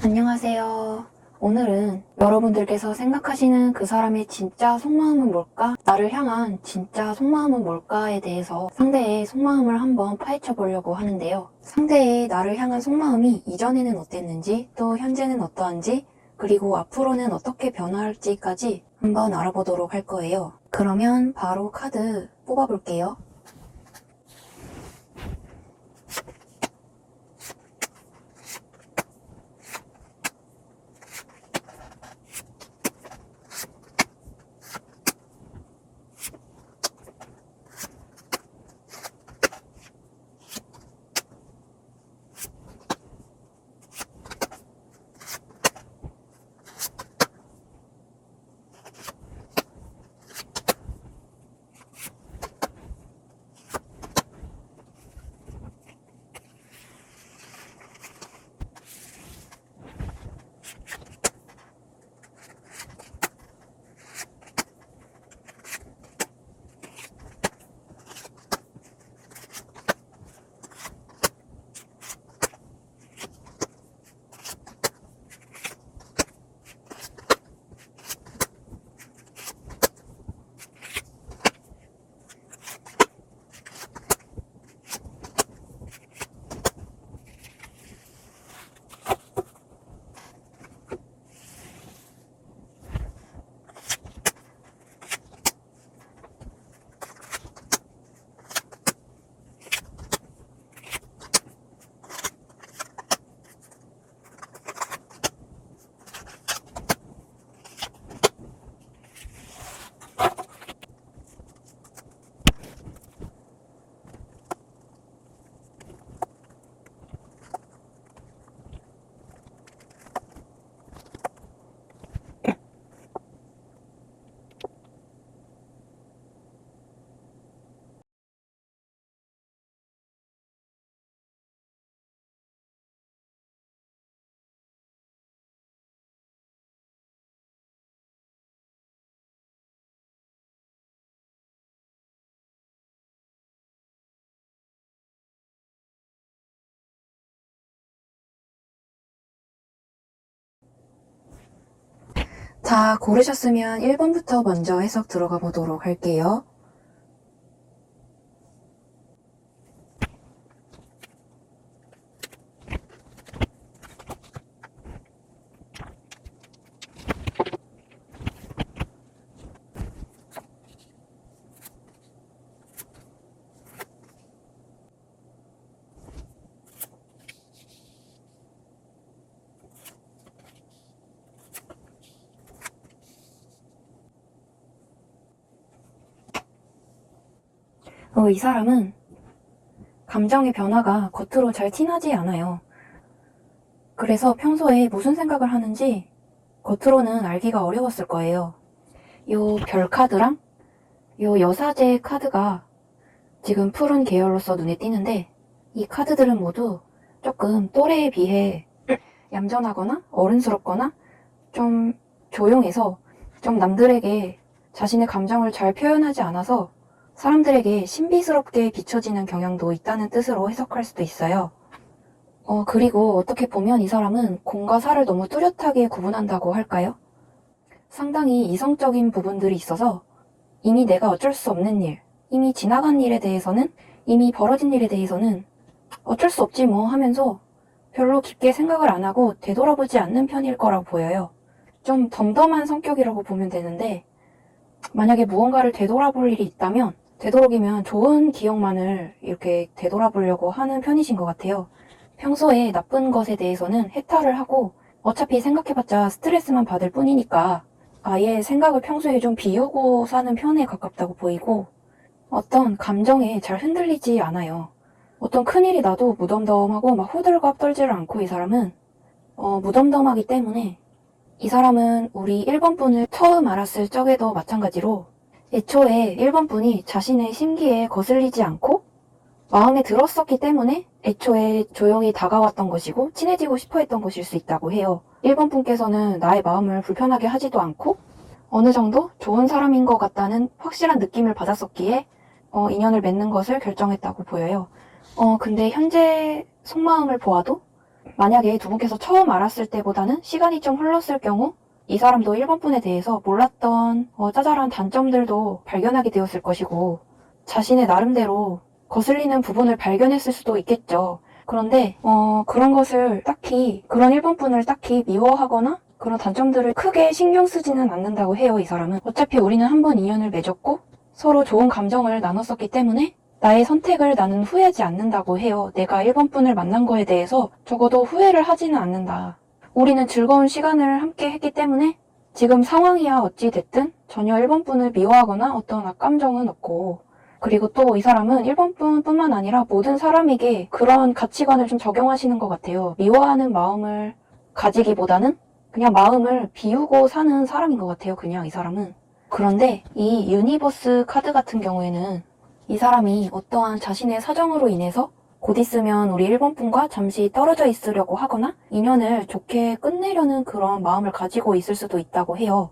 안녕하세요. 오늘은 여러분들께서 생각하시는 그 사람의 진짜 속마음은 뭘까? 나를 향한 진짜 속마음은 뭘까에 대해서 상대의 속마음을 한번 파헤쳐 보려고 하는데요. 상대의 나를 향한 속마음이 이전에는 어땠는지, 또 현재는 어떠한지, 그리고 앞으로는 어떻게 변화할지까지 한번 알아보도록 할 거예요. 그러면 바로 카드 뽑아볼게요. 다 고르셨으면 1번부터 먼저 해석 들어가 보도록 할게요. 이 사람은 감정의 변화가 겉으로 잘 티나지 않아요. 그래서 평소에 무슨 생각을 하는지 겉으로는 알기가 어려웠을 거예요. 요 별 카드랑 요 여사제 카드가 지금 푸른 계열로서 눈에 띄는데, 이 카드들은 모두 조금 또래에 비해 얌전하거나 어른스럽거나 좀 조용해서 좀 남들에게 자신의 감정을 잘 표현하지 않아서 사람들에게 신비스럽게 비춰지는 경향도 있다는 뜻으로 해석할 수도 있어요. 그리고 어떻게 보면 이 사람은 공과 사를 너무 뚜렷하게 구분한다고 할까요? 상당히 이성적인 부분들이 있어서 이미 내가 어쩔 수 없는 일, 이미 지나간 일에 대해서는, 이미 벌어진 일에 대해서는 어쩔 수 없지 뭐 하면서 별로 깊게 생각을 안 하고 되돌아보지 않는 편일 거라고 보여요. 좀 덤덤한 성격이라고 보면 되는데, 만약에 무언가를 되돌아볼 일이 있다면 되도록이면 좋은 기억만을 이렇게 되돌아보려고 하는 편이신 것 같아요. 평소에 나쁜 것에 대해서는 해탈을 하고 어차피 생각해봤자 스트레스만 받을 뿐이니까 아예 생각을 평소에 좀 비우고 사는 편에 가깝다고 보이고, 어떤 감정에 잘 흔들리지 않아요. 어떤 큰일이 나도 무덤덤하고 막 호들갑 떨지를 않고, 이 사람은 무덤덤하기 때문에 이 사람은 우리 1번 분을 처음 알았을 적에도 마찬가지로 애초에 1번 분이 자신의 심기에 거슬리지 않고 마음에 들었었기 때문에 애초에 조용히 다가왔던 것이고 친해지고 싶어 했던 것일 수 있다고 해요. 1번 분께서는 나의 마음을 불편하게 하지도 않고 어느 정도 좋은 사람인 것 같다는 확실한 느낌을 받았었기에 인연을 맺는 것을 결정했다고 보여요. 근데 현재 속마음을 보아도 만약에 두 분께서 처음 알았을 때보다는 시간이 좀 흘렀을 경우 이 사람도 1번 분에 대해서 몰랐던 짜잘한 단점들도 발견하게 되었을 것이고 자신의 나름대로 거슬리는 부분을 발견했을 수도 있겠죠. 그런데 그런 것을 딱히 그런 1번 분을 딱히 미워하거나 그런 단점들을 크게 신경 쓰지는 않는다고 해요. 이 사람은 어차피 우리는 한 번 인연을 맺었고 서로 좋은 감정을 나눴었기 때문에 나의 선택을 나는 후회하지 않는다고 해요. 내가 1번 분을 만난 거에 대해서 적어도 후회를 하지는 않는다. 우리는 즐거운 시간을 함께 했기 때문에 지금 상황이야 어찌 됐든 전혀 1번 분을 미워하거나 어떤 악감정은 없고, 그리고 또 이 사람은 1번 분뿐만 아니라 모든 사람에게 그런 가치관을 좀 적용하시는 것 같아요. 미워하는 마음을 가지기보다는 그냥 마음을 비우고 사는 사람인 것 같아요. 그냥 이 사람은. 그런데 이 유니버스 카드 같은 경우에는 이 사람이 어떠한 자신의 사정으로 인해서 곧 있으면 우리 1번 분과 잠시 떨어져 있으려고 하거나 인연을 좋게 끝내려는 그런 마음을 가지고 있을 수도 있다고 해요.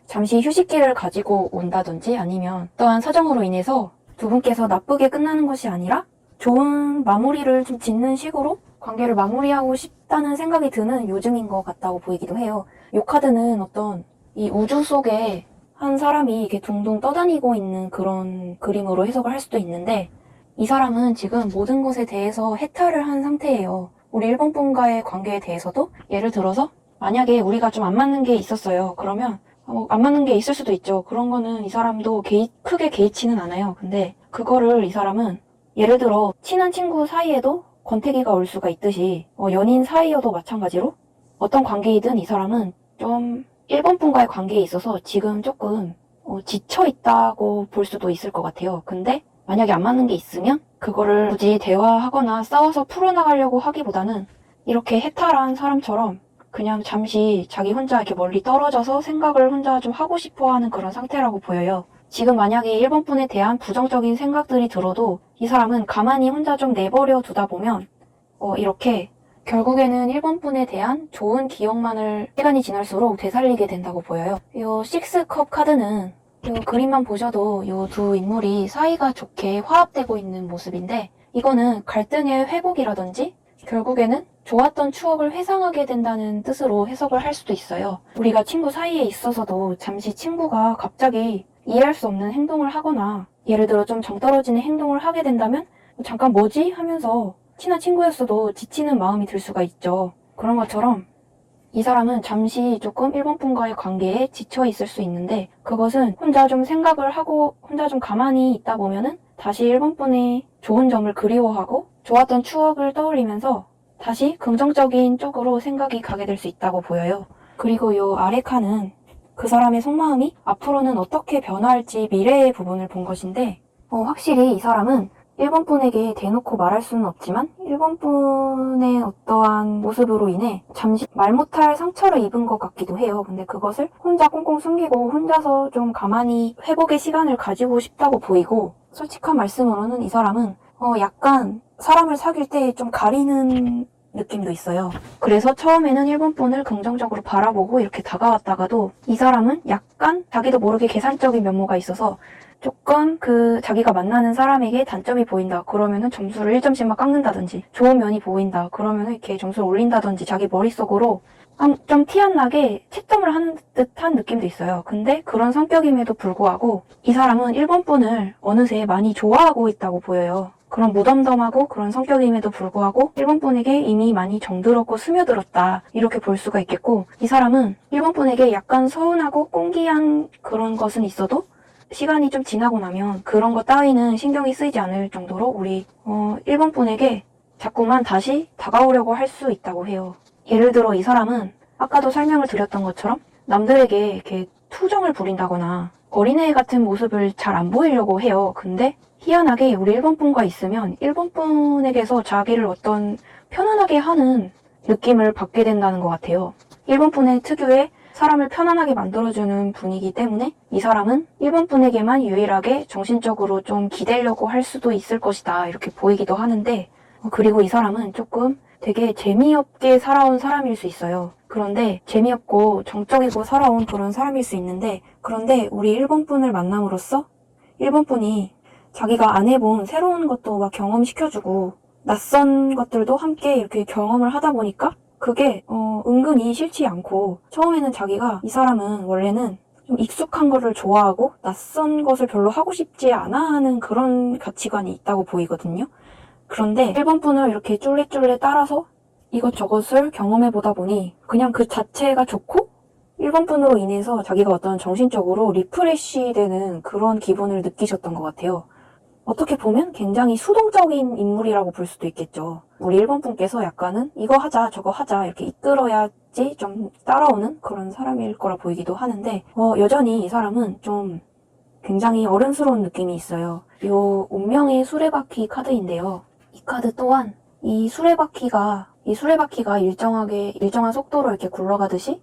잠시 휴식기를 가지고 온다든지 아니면 어떠한 사정으로 인해서 두 분께서 나쁘게 끝나는 것이 아니라 좋은 마무리를 좀 짓는 식으로 관계를 마무리하고 싶다는 생각이 드는 요즘인 것 같다고 보이기도 해요. 이 카드는 어떤 이 우주 속에 한 사람이 이렇게 둥둥 떠다니고 있는 그런 그림으로 해석을 할 수도 있는데, 이 사람은 지금 모든 것에 대해서 해탈을 한 상태예요. 우리 1번 분과의 관계에 대해서도 예를 들어서 만약에 우리가 좀 안 맞는 게 있었어요. 그러면 안 맞는 게 있을 수도 있죠. 그런 거는 이 사람도 크게 개의치는 않아요. 근데 그거를 이 사람은 예를 들어 친한 친구 사이에도 권태기가 올 수가 있듯이 연인 사이여도 마찬가지로 어떤 관계이든 이 사람은 좀 1번 분과의 관계에 있어서 지금 조금 지쳐 있다고 볼 수도 있을 것 같아요. 근데 만약에 안 맞는 게 있으면 그거를 굳이 대화하거나 싸워서 풀어나가려고 하기보다는 이렇게 해탈한 사람처럼 그냥 잠시 자기 혼자 이렇게 멀리 떨어져서 생각을 혼자 좀 하고 싶어 하는 그런 상태라고 보여요. 지금 만약에 1번 분에 대한 부정적인 생각들이 들어도 이 사람은 가만히 혼자 좀 내버려 두다 보면 이렇게 결국에는 1번 분에 대한 좋은 기억만을 시간이 지날수록 되살리게 된다고 보여요. 이 6컵 카드는 이 그림만 보셔도 이 두 인물이 사이가 좋게 화합되고 있는 모습인데, 이거는 갈등의 회복이라든지 결국에는 좋았던 추억을 회상하게 된다는 뜻으로 해석을 할 수도 있어요. 우리가 친구 사이에 있어서도 잠시 친구가 갑자기 이해할 수 없는 행동을 하거나 예를 들어 좀 정 떨어지는 행동을 하게 된다면 잠깐 뭐지? 하면서 친한 친구였어도 지치는 마음이 들 수가 있죠. 그런 것처럼 이 사람은 잠시 조금 1번 분과의 관계에 지쳐 있을 수 있는데, 그것은 혼자 좀 생각을 하고 혼자 좀 가만히 있다 보면은 다시 1번 분의 좋은 점을 그리워하고 좋았던 추억을 떠올리면서 다시 긍정적인 쪽으로 생각이 가게 될 수 있다고 보여요. 그리고 이 아래 칸은 그 사람의 속마음이 앞으로는 어떻게 변화할지 미래의 부분을 본 것인데, 확실히 이 사람은 1번 분에게 대놓고 말할 수는 없지만 1번 분의 어떠한 모습으로 인해 잠시 말 못할 상처를 입은 것 같기도 해요. 근데 그것을 혼자 꽁꽁 숨기고 혼자서 좀 가만히 회복의 시간을 가지고 싶다고 보이고, 솔직한 말씀으로는 이 사람은 약간 사람을 사귈 때 좀 가리는 느낌도 있어요. 그래서 처음에는 1번 분을 긍정적으로 바라보고 이렇게 다가왔다가도 이 사람은 약간 자기도 모르게 계산적인 면모가 있어서 조금 자기가 만나는 사람에게 단점이 보인다 그러면은 점수를 1점씩만 깎는다든지, 좋은 면이 보인다 그러면은 이렇게 점수를 올린다든지 자기 머릿속으로 좀 티 안 나게 채점을 하는 듯한 느낌도 있어요. 근데 그런 성격임에도 불구하고 이 사람은 1번 분을 어느새 많이 좋아하고 있다고 보여요. 그런 무덤덤하고 그런 성격임에도 불구하고 1번 분에게 이미 많이 정들었고 스며들었다, 이렇게 볼 수가 있겠고, 이 사람은 1번 분에게 약간 서운하고 꽁기한 그런 것은 있어도 시간이 좀 지나고 나면 그런 거 따위는 신경이 쓰이지 않을 정도로 우리 1번 분에게 자꾸만 다시 다가오려고 할 수 있다고 해요. 예를 들어 이 사람은 아까도 설명을 드렸던 것처럼 남들에게 이렇게 투정을 부린다거나 어린애 같은 모습을 잘 안 보이려고 해요. 근데 희한하게 우리 1번 분과 있으면 1번 분에게서 자기를 어떤 편안하게 하는 느낌을 받게 된다는 것 같아요. 1번 분의 특유의 사람을 편안하게 만들어주는 분이기 때문에 이 사람은 1번 분에게만 유일하게 정신적으로 좀 기대려고 할 수도 있을 것이다, 이렇게 보이기도 하는데, 그리고 이 사람은 조금 되게 재미없게 살아온 사람일 수 있어요. 그런데 재미없고 정적이고 살아온 그런 사람일 수 있는데, 그런데 우리 1번 분을 만남으로써 1번 분이 자기가 안 해본 새로운 것도 막 경험시켜주고 낯선 것들도 함께 이렇게 경험을 하다 보니까 그게 은근히 싫지 않고, 처음에는 자기가 이 사람은 원래는 좀 익숙한 거를 좋아하고 낯선 것을 별로 하고 싶지 않아 하는 그런 가치관이 있다고 보이거든요. 그런데 1번 분을 이렇게 쫄래쫄래 따라서 이것저것을 경험해 보다 보니 그냥 그 자체가 좋고, 1번 분으로 인해서 자기가 어떤 정신적으로 리프레시 되는 그런 기분을 느끼셨던 것 같아요. 어떻게 보면 굉장히 수동적인 인물이라고 볼 수도 있겠죠. 우리 1번 분께서 약간은 이거 하자 저거 하자 이렇게 이끌어야지 좀 따라오는 그런 사람일 거라 보이기도 하는데, 여전히 이 사람은 좀 굉장히 어른스러운 느낌이 있어요. 요 운명의 수레바퀴 카드인데요. 이 카드 또한 이 수레바퀴가 일정한 속도로 이렇게 굴러가듯이,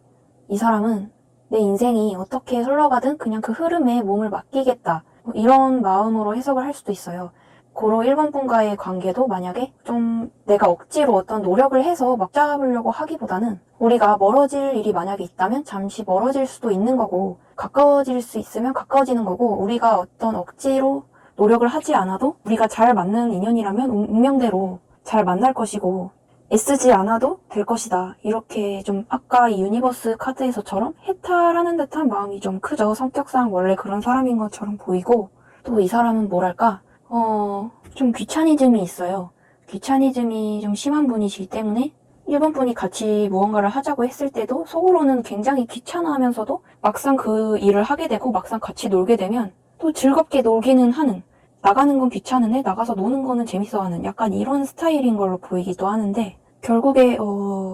이 사람은 내 인생이 어떻게 흘러가든 그냥 그 흐름에 몸을 맡기겠다, 이런 마음으로 해석을 할 수도 있어요. 고로 1번 분과의 관계도 만약에 좀 내가 억지로 어떤 노력을 해서 막 잡으려고 하기보다는, 우리가 멀어질 일이 만약에 있다면 잠시 멀어질 수도 있는 거고, 가까워질 수 있으면 가까워지는 거고, 우리가 어떤 억지로 노력을 하지 않아도 우리가 잘 맞는 인연이라면 운명대로 잘 만날 것이고, 애쓰지 않아도 될 것이다. 이렇게 좀 아까 이 유니버스 카드에서처럼 해탈하는 듯한 마음이 좀 크죠. 성격상 원래 그런 사람인 것처럼 보이고, 또 이 사람은 뭐랄까, 좀 귀차니즘이 있어요. 귀차니즘이 좀 심한 분이시기 때문에 1번 분이 같이 무언가를 하자고 했을 때도 속으로는 굉장히 귀찮아하면서도 막상 그 일을 하게 되고 막상 같이 놀게 되면 또 즐겁게 놀기는 하는, 나가는 건 귀찮은데 나가서 노는 거는 재밌어하는 약간 이런 스타일인 걸로 보이기도 하는데, 결국에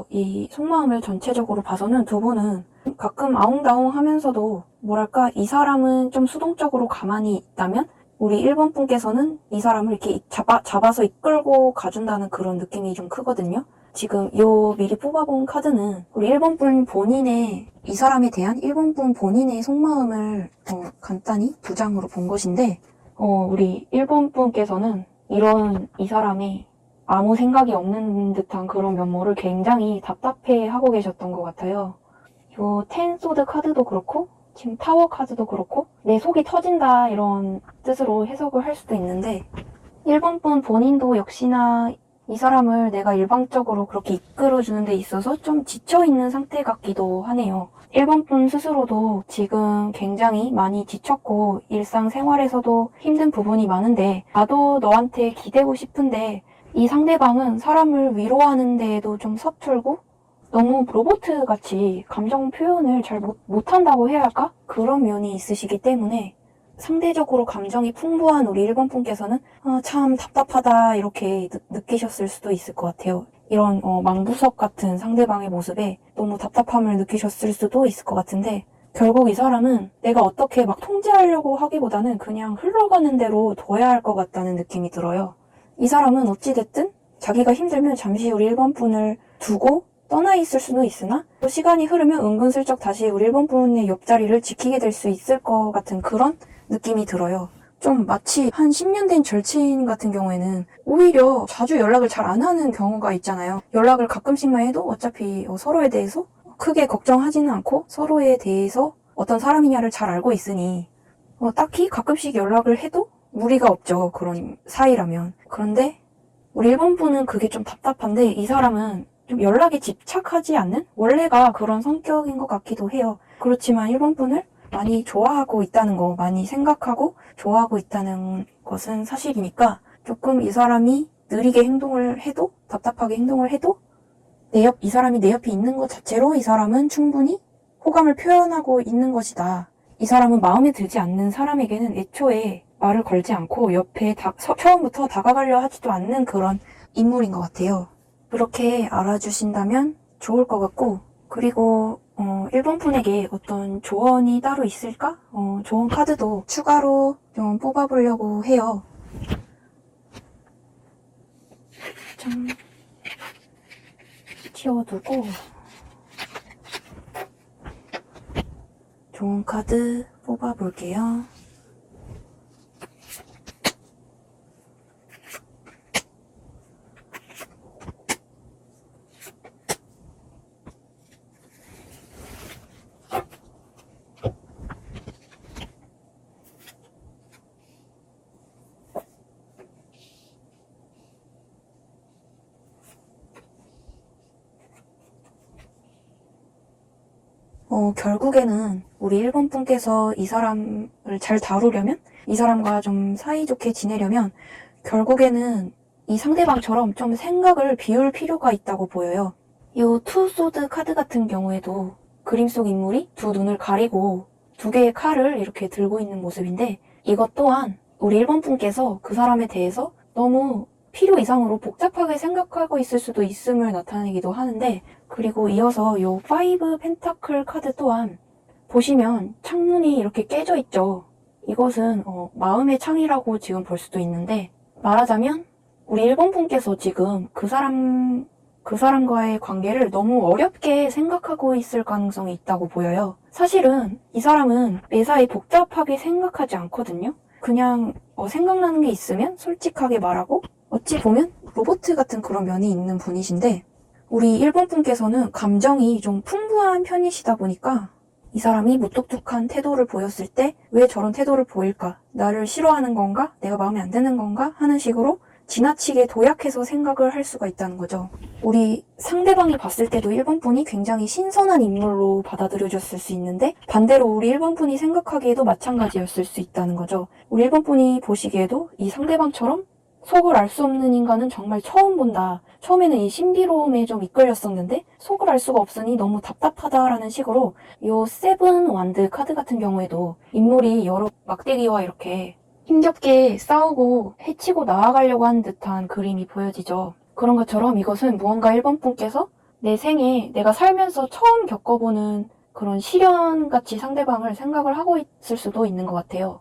이 속마음을 전체적으로 봐서는 두 분은 가끔 아웅다웅 하면서도 뭐랄까, 이 사람은 좀 수동적으로 가만히 있다면 우리 1번 분께서는 이 사람을 이렇게 잡아서 이끌고 가준다는 그런 느낌이 좀 크거든요. 지금 미리 뽑아본 카드는 우리 1번 분 본인의, 이 사람에 대한 1번 분 본인의 속마음을 간단히 두 장으로 본 것인데, 우리 1번 분께서는 이 사람이 아무 생각이 없는 듯한 그런 면모를 굉장히 답답해 하고 계셨던 것 같아요. 요 텐소드 카드도 그렇고 지금 타워 카드도 그렇고 내 속이 터진다 이런 뜻으로 해석을 할 수도 있는데, 1번 분 본인도 역시나 이 사람을 내가 일방적으로 그렇게 이끌어주는 데 있어서 좀 지쳐있는 상태 같기도 하네요. 1번 분 스스로도 지금 굉장히 많이 지쳤고 일상생활에서도 힘든 부분이 많은데, 나도 너한테 기대고 싶은데 이 상대방은 사람을 위로하는 데에도 좀 서툴고 너무 로봇같이 감정 표현을 잘 못한다고 해야 할까? 그런 면이 있으시기 때문에 상대적으로 감정이 풍부한 우리 1번 분께서는 참 답답하다 이렇게 느끼셨을 수도 있을 것 같아요. 이런 망부석 같은 상대방의 모습에 너무 답답함을 느끼셨을 수도 있을 것 같은데, 결국 이 사람은 내가 어떻게 막 통제하려고 하기보다는 그냥 흘러가는 대로 둬야 할 것 같다는 느낌이 들어요. 이 사람은 어찌됐든 자기가 힘들면 잠시 우리 1번 분을 두고 떠나 있을 수도 있으나, 또 시간이 흐르면 은근슬쩍 다시 우리 1번 분의 옆자리를 지키게 될 수 있을 것 같은 그런 느낌이 들어요. 좀 마치 한 10년 된 절친 같은 경우에는 오히려 자주 연락을 잘 안 하는 경우가 있잖아요. 연락을 가끔씩만 해도 어차피 서로에 대해서 크게 걱정하지는 않고 서로에 대해서 어떤 사람이냐를 잘 알고 있으니 딱히 가끔씩 연락을 해도 무리가 없죠. 그런 사이라면. 그런데 우리 1번 분은 그게 좀 답답한데, 이 사람은 좀 연락에 집착하지 않는 원래가 그런 성격인 것 같기도 해요. 그렇지만 1번 분을 많이 좋아하고 있다는 거, 많이 생각하고 좋아하고 있다는 것은 사실이니까, 조금 이 사람이 느리게 행동을 해도, 답답하게 행동을 해도 이 사람이 내 옆에 있는 것 자체로 이 사람은 충분히 호감을 표현하고 있는 것이다. 이 사람은 마음에 들지 않는 사람에게는 애초에 말을 걸지 않고 옆에 처음부터 다가가려 하지도 않는 그런 인물인 것 같아요. 그렇게 알아주신다면 좋을 것 같고, 그리고 1번 분에게 어떤 조언이 따로 있을까? 조언 카드도 추가로 좀 뽑아보려고 해요. 좀 치워두고 조언 카드 뽑아볼게요. 결국에는 우리 1번 분께서 이 사람을 잘 다루려면, 이 사람과 좀 사이좋게 지내려면 결국에는 이 상대방처럼 좀 생각을 비울 필요가 있다고 보여요. 이 투소드 카드 같은 경우에도 그림 속 인물이 두 눈을 가리고 두 개의 칼을 이렇게 들고 있는 모습인데, 이것 또한 우리 1번 분께서 그 사람에 대해서 너무 필요 이상으로 복잡하게 생각하고 있을 수도 있음을 나타내기도 하는데, 그리고 이어서 요 5 펜타클 카드 또한 보시면 창문이 이렇게 깨져 있죠. 이것은 마음의 창이라고 지금 볼 수도 있는데, 말하자면 우리 1번 분께서 지금 그 사람과의 관계를 너무 어렵게 생각하고 있을 가능성이 있다고 보여요. 사실은 이 사람은 매사에 복잡하게 생각하지 않거든요. 그냥 생각나는 게 있으면 솔직하게 말하고, 어찌 보면 로봇 같은 그런 면이 있는 분이신데, 우리 1번 분께서는 감정이 좀 풍부한 편이시다 보니까 이 사람이 무뚝뚝한 태도를 보였을 때 왜 저런 태도를 보일까? 나를 싫어하는 건가? 내가 마음에 안 드는 건가? 하는 식으로 지나치게 도약해서 생각을 할 수가 있다는 거죠. 우리 상대방이 봤을 때도 1번 분이 굉장히 신선한 인물로 받아들여졌을 수 있는데, 반대로 우리 1번 분이 생각하기에도 마찬가지였을 수 있다는 거죠. 우리 1번 분이 보시기에도 이 상대방처럼 속을 알 수 없는 인간은 정말 처음 본다. 처음에는 이 신비로움에 좀 이끌렸었는데 속을 알 수가 없으니 너무 답답하다라는 식으로, 요 세븐 완드 카드 같은 경우에도 인물이 여러 막대기와 이렇게 힘겹게 싸우고 해치고 나아가려고 하는 듯한 그림이 보여지죠. 그런 것처럼 이것은 무언가 1번 분께서 내 생에 내가 살면서 처음 겪어보는 그런 시련같이 상대방을 생각을 하고 있을 수도 있는 것 같아요.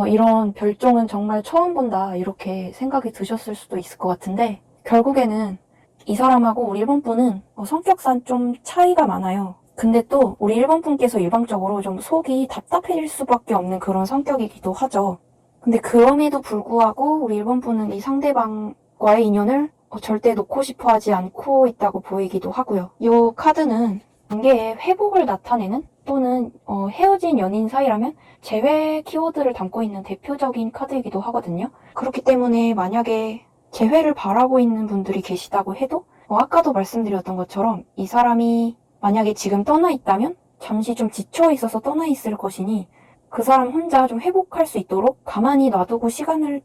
이런 별종은 정말 처음 본다, 이렇게 생각이 드셨을 수도 있을 것 같은데, 결국에는 이 사람하고 우리 1번 분은 성격상 좀 차이가 많아요. 근데 또 우리 1번 분께서 일방적으로 좀 속이 답답해질 수밖에 없는 그런 성격이기도 하죠. 근데 그럼에도 불구하고 우리 1번 분은 이 상대방과의 인연을 절대 놓고 싶어 하지 않고 있다고 보이기도 하고요. 이 카드는 관계의 회복을 나타내는, 또는 헤어진 연인 사이라면 재회 키워드를 담고 있는 대표적인 카드이기도 하거든요. 그렇기 때문에 만약에 재회를 바라고 있는 분들이 계시다고 해도 아까도 말씀드렸던 것처럼 이 사람이 만약에 지금 떠나 있다면 잠시 좀 지쳐 있어서 떠나 있을 것이니, 그 사람 혼자 좀 회복할 수 있도록 가만히 놔두고 시간을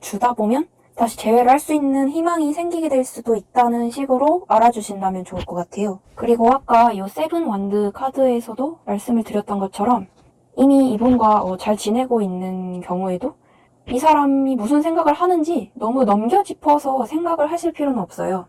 주다 보면 다시 재회를 할 수 있는 희망이 생기게 될 수도 있다는 식으로 알아주신다면 좋을 것 같아요. 그리고 아까 이 세븐 완드 카드에서도 말씀을 드렸던 것처럼 이미 이분과 잘 지내고 있는 경우에도 이 사람이 무슨 생각을 하는지 너무 넘겨짚어서 생각을 하실 필요는 없어요.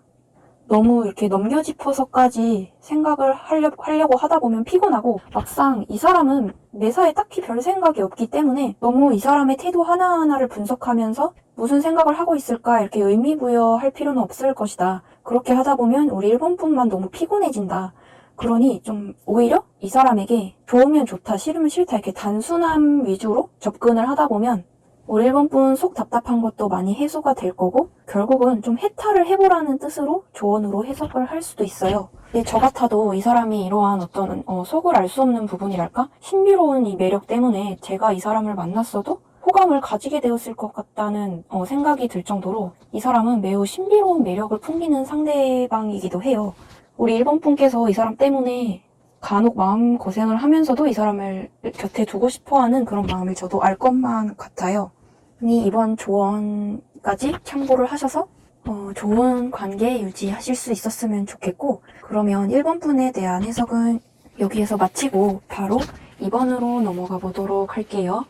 너무 이렇게 넘겨짚어서까지 생각을 하려고 하다 보면 피곤하고, 막상 이 사람은 매사에 딱히 별 생각이 없기 때문에 너무 이 사람의 태도 하나하나를 분석하면서 무슨 생각을 하고 있을까 이렇게 의미부여할 필요는 없을 것이다. 그렇게 하다 보면 우리 1번 분만 너무 피곤해진다. 그러니 좀 오히려 이 사람에게 좋으면 좋다, 싫으면 싫다 이렇게 단순함 위주로 접근을 하다 보면 우리 1번 분 속 답답한 것도 많이 해소가 될 거고, 결국은 좀 해탈을 해보라는 뜻으로 조언으로 해석을 할 수도 있어요. 근데 저 같아도 이 사람이 이러한 어떤 속을 알 수 없는 부분이랄까? 신비로운 이 매력 때문에 제가 이 사람을 만났어도 호감을 가지게 되었을 것 같다는 생각이 들 정도로 이 사람은 매우 신비로운 매력을 풍기는 상대방이기도 해요. 우리 1번 분께서 이 사람 때문에 간혹 마음고생을 하면서도 이 사람을 곁에 두고 싶어하는 그런 마음을 저도 알 것만 같아요. 이번 조언까지 참고를 하셔서 좋은 관계 유지하실 수 있었으면 좋겠고, 그러면 1번 분에 대한 해석은 여기에서 마치고 바로 2번으로 넘어가 보도록 할게요.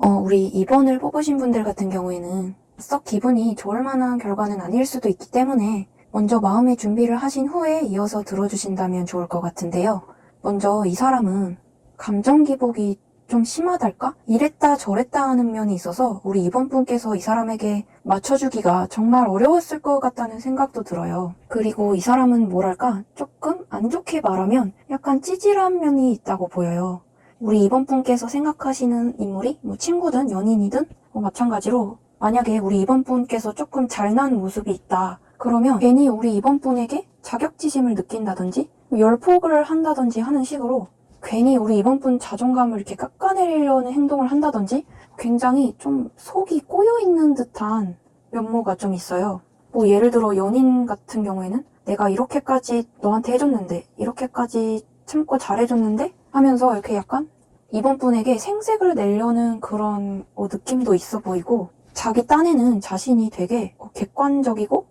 우리 2번을 뽑으신 분들 같은 경우에는 썩 기분이 좋을 만한 결과는 아닐 수도 있기 때문에 먼저 마음의 준비를 하신 후에 이어서 들어주신다면 좋을 것 같은데요. 먼저 이 사람은 감정 기복이 좀 심하달까? 이랬다 저랬다 하는 면이 있어서 우리 2번 분께서 이 사람에게 맞춰주기가 정말 어려웠을 것 같다는 생각도 들어요. 그리고 이 사람은 뭐랄까? 조금 안 좋게 말하면 약간 찌질한 면이 있다고 보여요. 우리 2번 분께서 생각하시는 인물이 친구든 연인이든 마찬가지로 만약에 우리 2번 분께서 조금 잘난 모습이 있다. 그러면 괜히 우리 2번 분에게 자격지심을 느낀다든지 열폭을 한다든지 하는 식으로 괜히 우리 이번 분 자존감을 이렇게 깎아내리려는 행동을 한다든지 굉장히 좀 속이 꼬여있는 듯한 면모가 좀 있어요. 뭐 예를 들어 연인 같은 경우에는 내가 이렇게까지 너한테 해줬는데, 이렇게까지 참고 잘해줬는데 하면서 이렇게 약간 이번 분에게 생색을 내려는 그런 느낌도 있어 보이고, 자기 딴에는 자신이 되게 객관적이고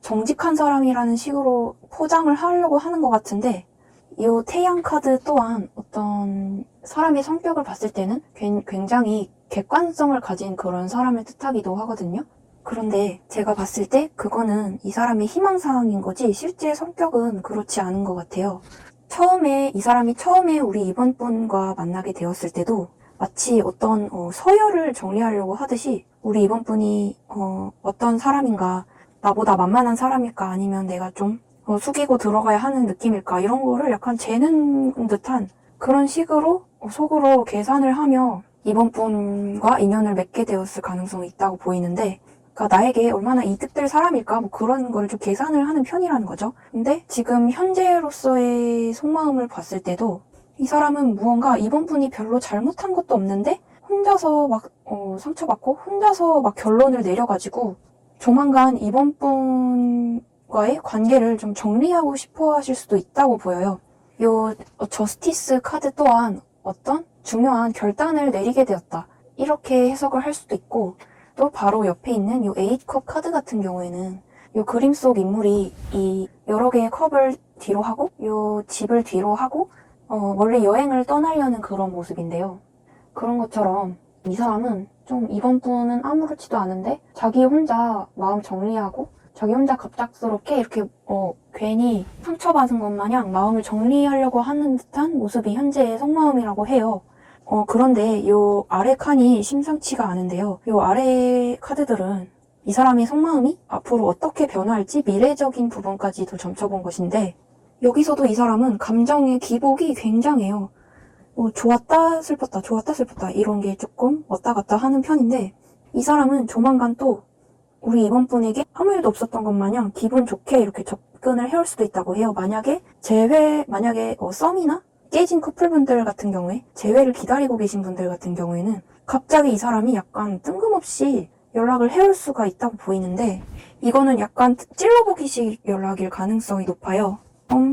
정직한 사람이라는 식으로 포장을 하려고 하는 것 같은데, 이 태양 카드 또한 어떤 사람의 성격을 봤을 때는 굉장히 객관성을 가진 그런 사람을 뜻하기도 하거든요. 그런데 제가 봤을 때 그거는 이 사람의 희망사항인 거지 실제 성격은 그렇지 않은 것 같아요. 이 사람이 처음에 우리 이번 분과 만나게 되었을 때도 마치 어떤 서열을 정리하려고 하듯이 우리 이번 분이 어떤 사람인가, 나보다 만만한 사람일까, 아니면 내가 좀 숙이고 들어가야 하는 느낌일까, 이런 거를 약간 재는 듯한 그런 식으로 속으로 계산을 하며 이번 분과 인연을 맺게 되었을 가능성이 있다고 보이는데, 그러니까 나에게 얼마나 이득될 사람일까, 뭐 그런 거를 좀 계산을 하는 편이라는 거죠. 근데 지금 현재로서의 속마음을 봤을 때도 이 사람은 무언가 이번 분이 별로 잘못한 것도 없는데 혼자서 막 상처받고 혼자서 막 결론을 내려가지고 조만간 이번 분과의 관계를 좀 정리하고 싶어 하실 수도 있다고 보여요. 요 저스티스 카드 또한 어떤 중요한 결단을 내리게 되었다, 이렇게 해석을 할 수도 있고, 또 바로 옆에 있는 요 에잇컵 카드 같은 경우에는 요 그림 속 인물이 이 여러 개의 컵을 뒤로 하고 요 집을 뒤로 하고 원래 여행을 떠나려는 그런 모습인데요. 그런 것처럼 이 사람은 좀 이번 분은 아무렇지도 않은데 자기 혼자 마음 정리하고 자기 혼자 갑작스럽게 이렇게 괜히 상처받은 것 마냥 마음을 정리하려고 하는 듯한 모습이 현재의 속마음이라고 해요. 그런데 요 아래 칸이 심상치가 않은데요. 요 아래 카드들은 이 사람의 속마음이 앞으로 어떻게 변화할지 미래적인 부분까지도 점쳐본 것인데, 여기서도 이 사람은 감정의 기복이 굉장해요. 좋았다 슬펐다 좋았다 슬펐다 이런 게 조금 왔다 갔다 하는 편인데, 이 사람은 조만간 또 우리 이번 분에게 아무 일도 없었던 것 마냥 기분 좋게 이렇게 접근을 해올 수도 있다고 해요. 만약에 썸이나 깨진 커플분들 같은 경우에, 재회를 기다리고 계신 분들 같은 경우에는 갑자기 이 사람이 약간 뜬금없이 연락을 해올 수가 있다고 보이는데, 이거는 약간 찔러보기식 연락일 가능성이 높아요.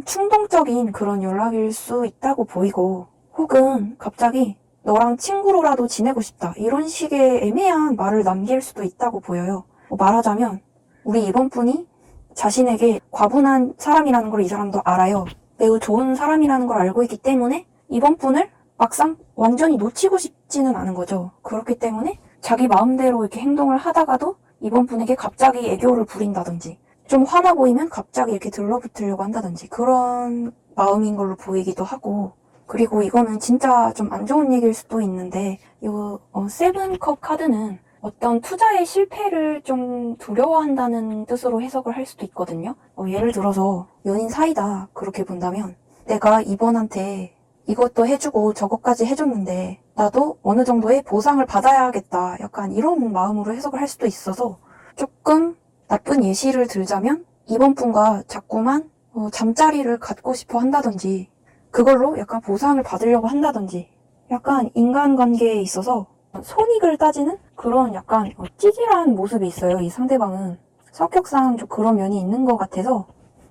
충동적인 그런 연락일 수 있다고 보이고, 혹은 갑자기 너랑 친구로라도 지내고 싶다, 이런 식의 애매한 말을 남길 수도 있다고 보여요. 말하자면 우리 이번 분이 자신에게 과분한 사람이라는 걸 이 사람도 알아요. 매우 좋은 사람이라는 걸 알고 있기 때문에 이번 분을 막상 완전히 놓치고 싶지는 않은 거죠. 그렇기 때문에 자기 마음대로 이렇게 행동을 하다가도 이번 분에게 갑자기 애교를 부린다든지, 좀 화나 보이면 갑자기 이렇게 들러붙으려고 한다든지, 그런 마음인 걸로 보이기도 하고, 그리고 이거는 진짜 좀 안 좋은 얘기일 수도 있는데, 요 세븐컵 카드는 어떤 투자의 실패를 좀 두려워한다는 뜻으로 해석을 할 수도 있거든요. 예를 들어서 연인 사이다 그렇게 본다면, 내가 이번한테 이것도 해주고 저것까지 해줬는데 나도 어느 정도의 보상을 받아야겠다, 약간 이런 마음으로 해석을 할 수도 있어서, 조금 나쁜 예시를 들자면 이번 분과 자꾸만 잠자리를 갖고 싶어 한다든지, 그걸로 약간 보상을 받으려고 한다든지, 약간 인간관계에 있어서 손익을 따지는 그런 약간 찌질한 모습이 있어요. 이 상대방은 성격상 좀 그런 면이 있는 것 같아서,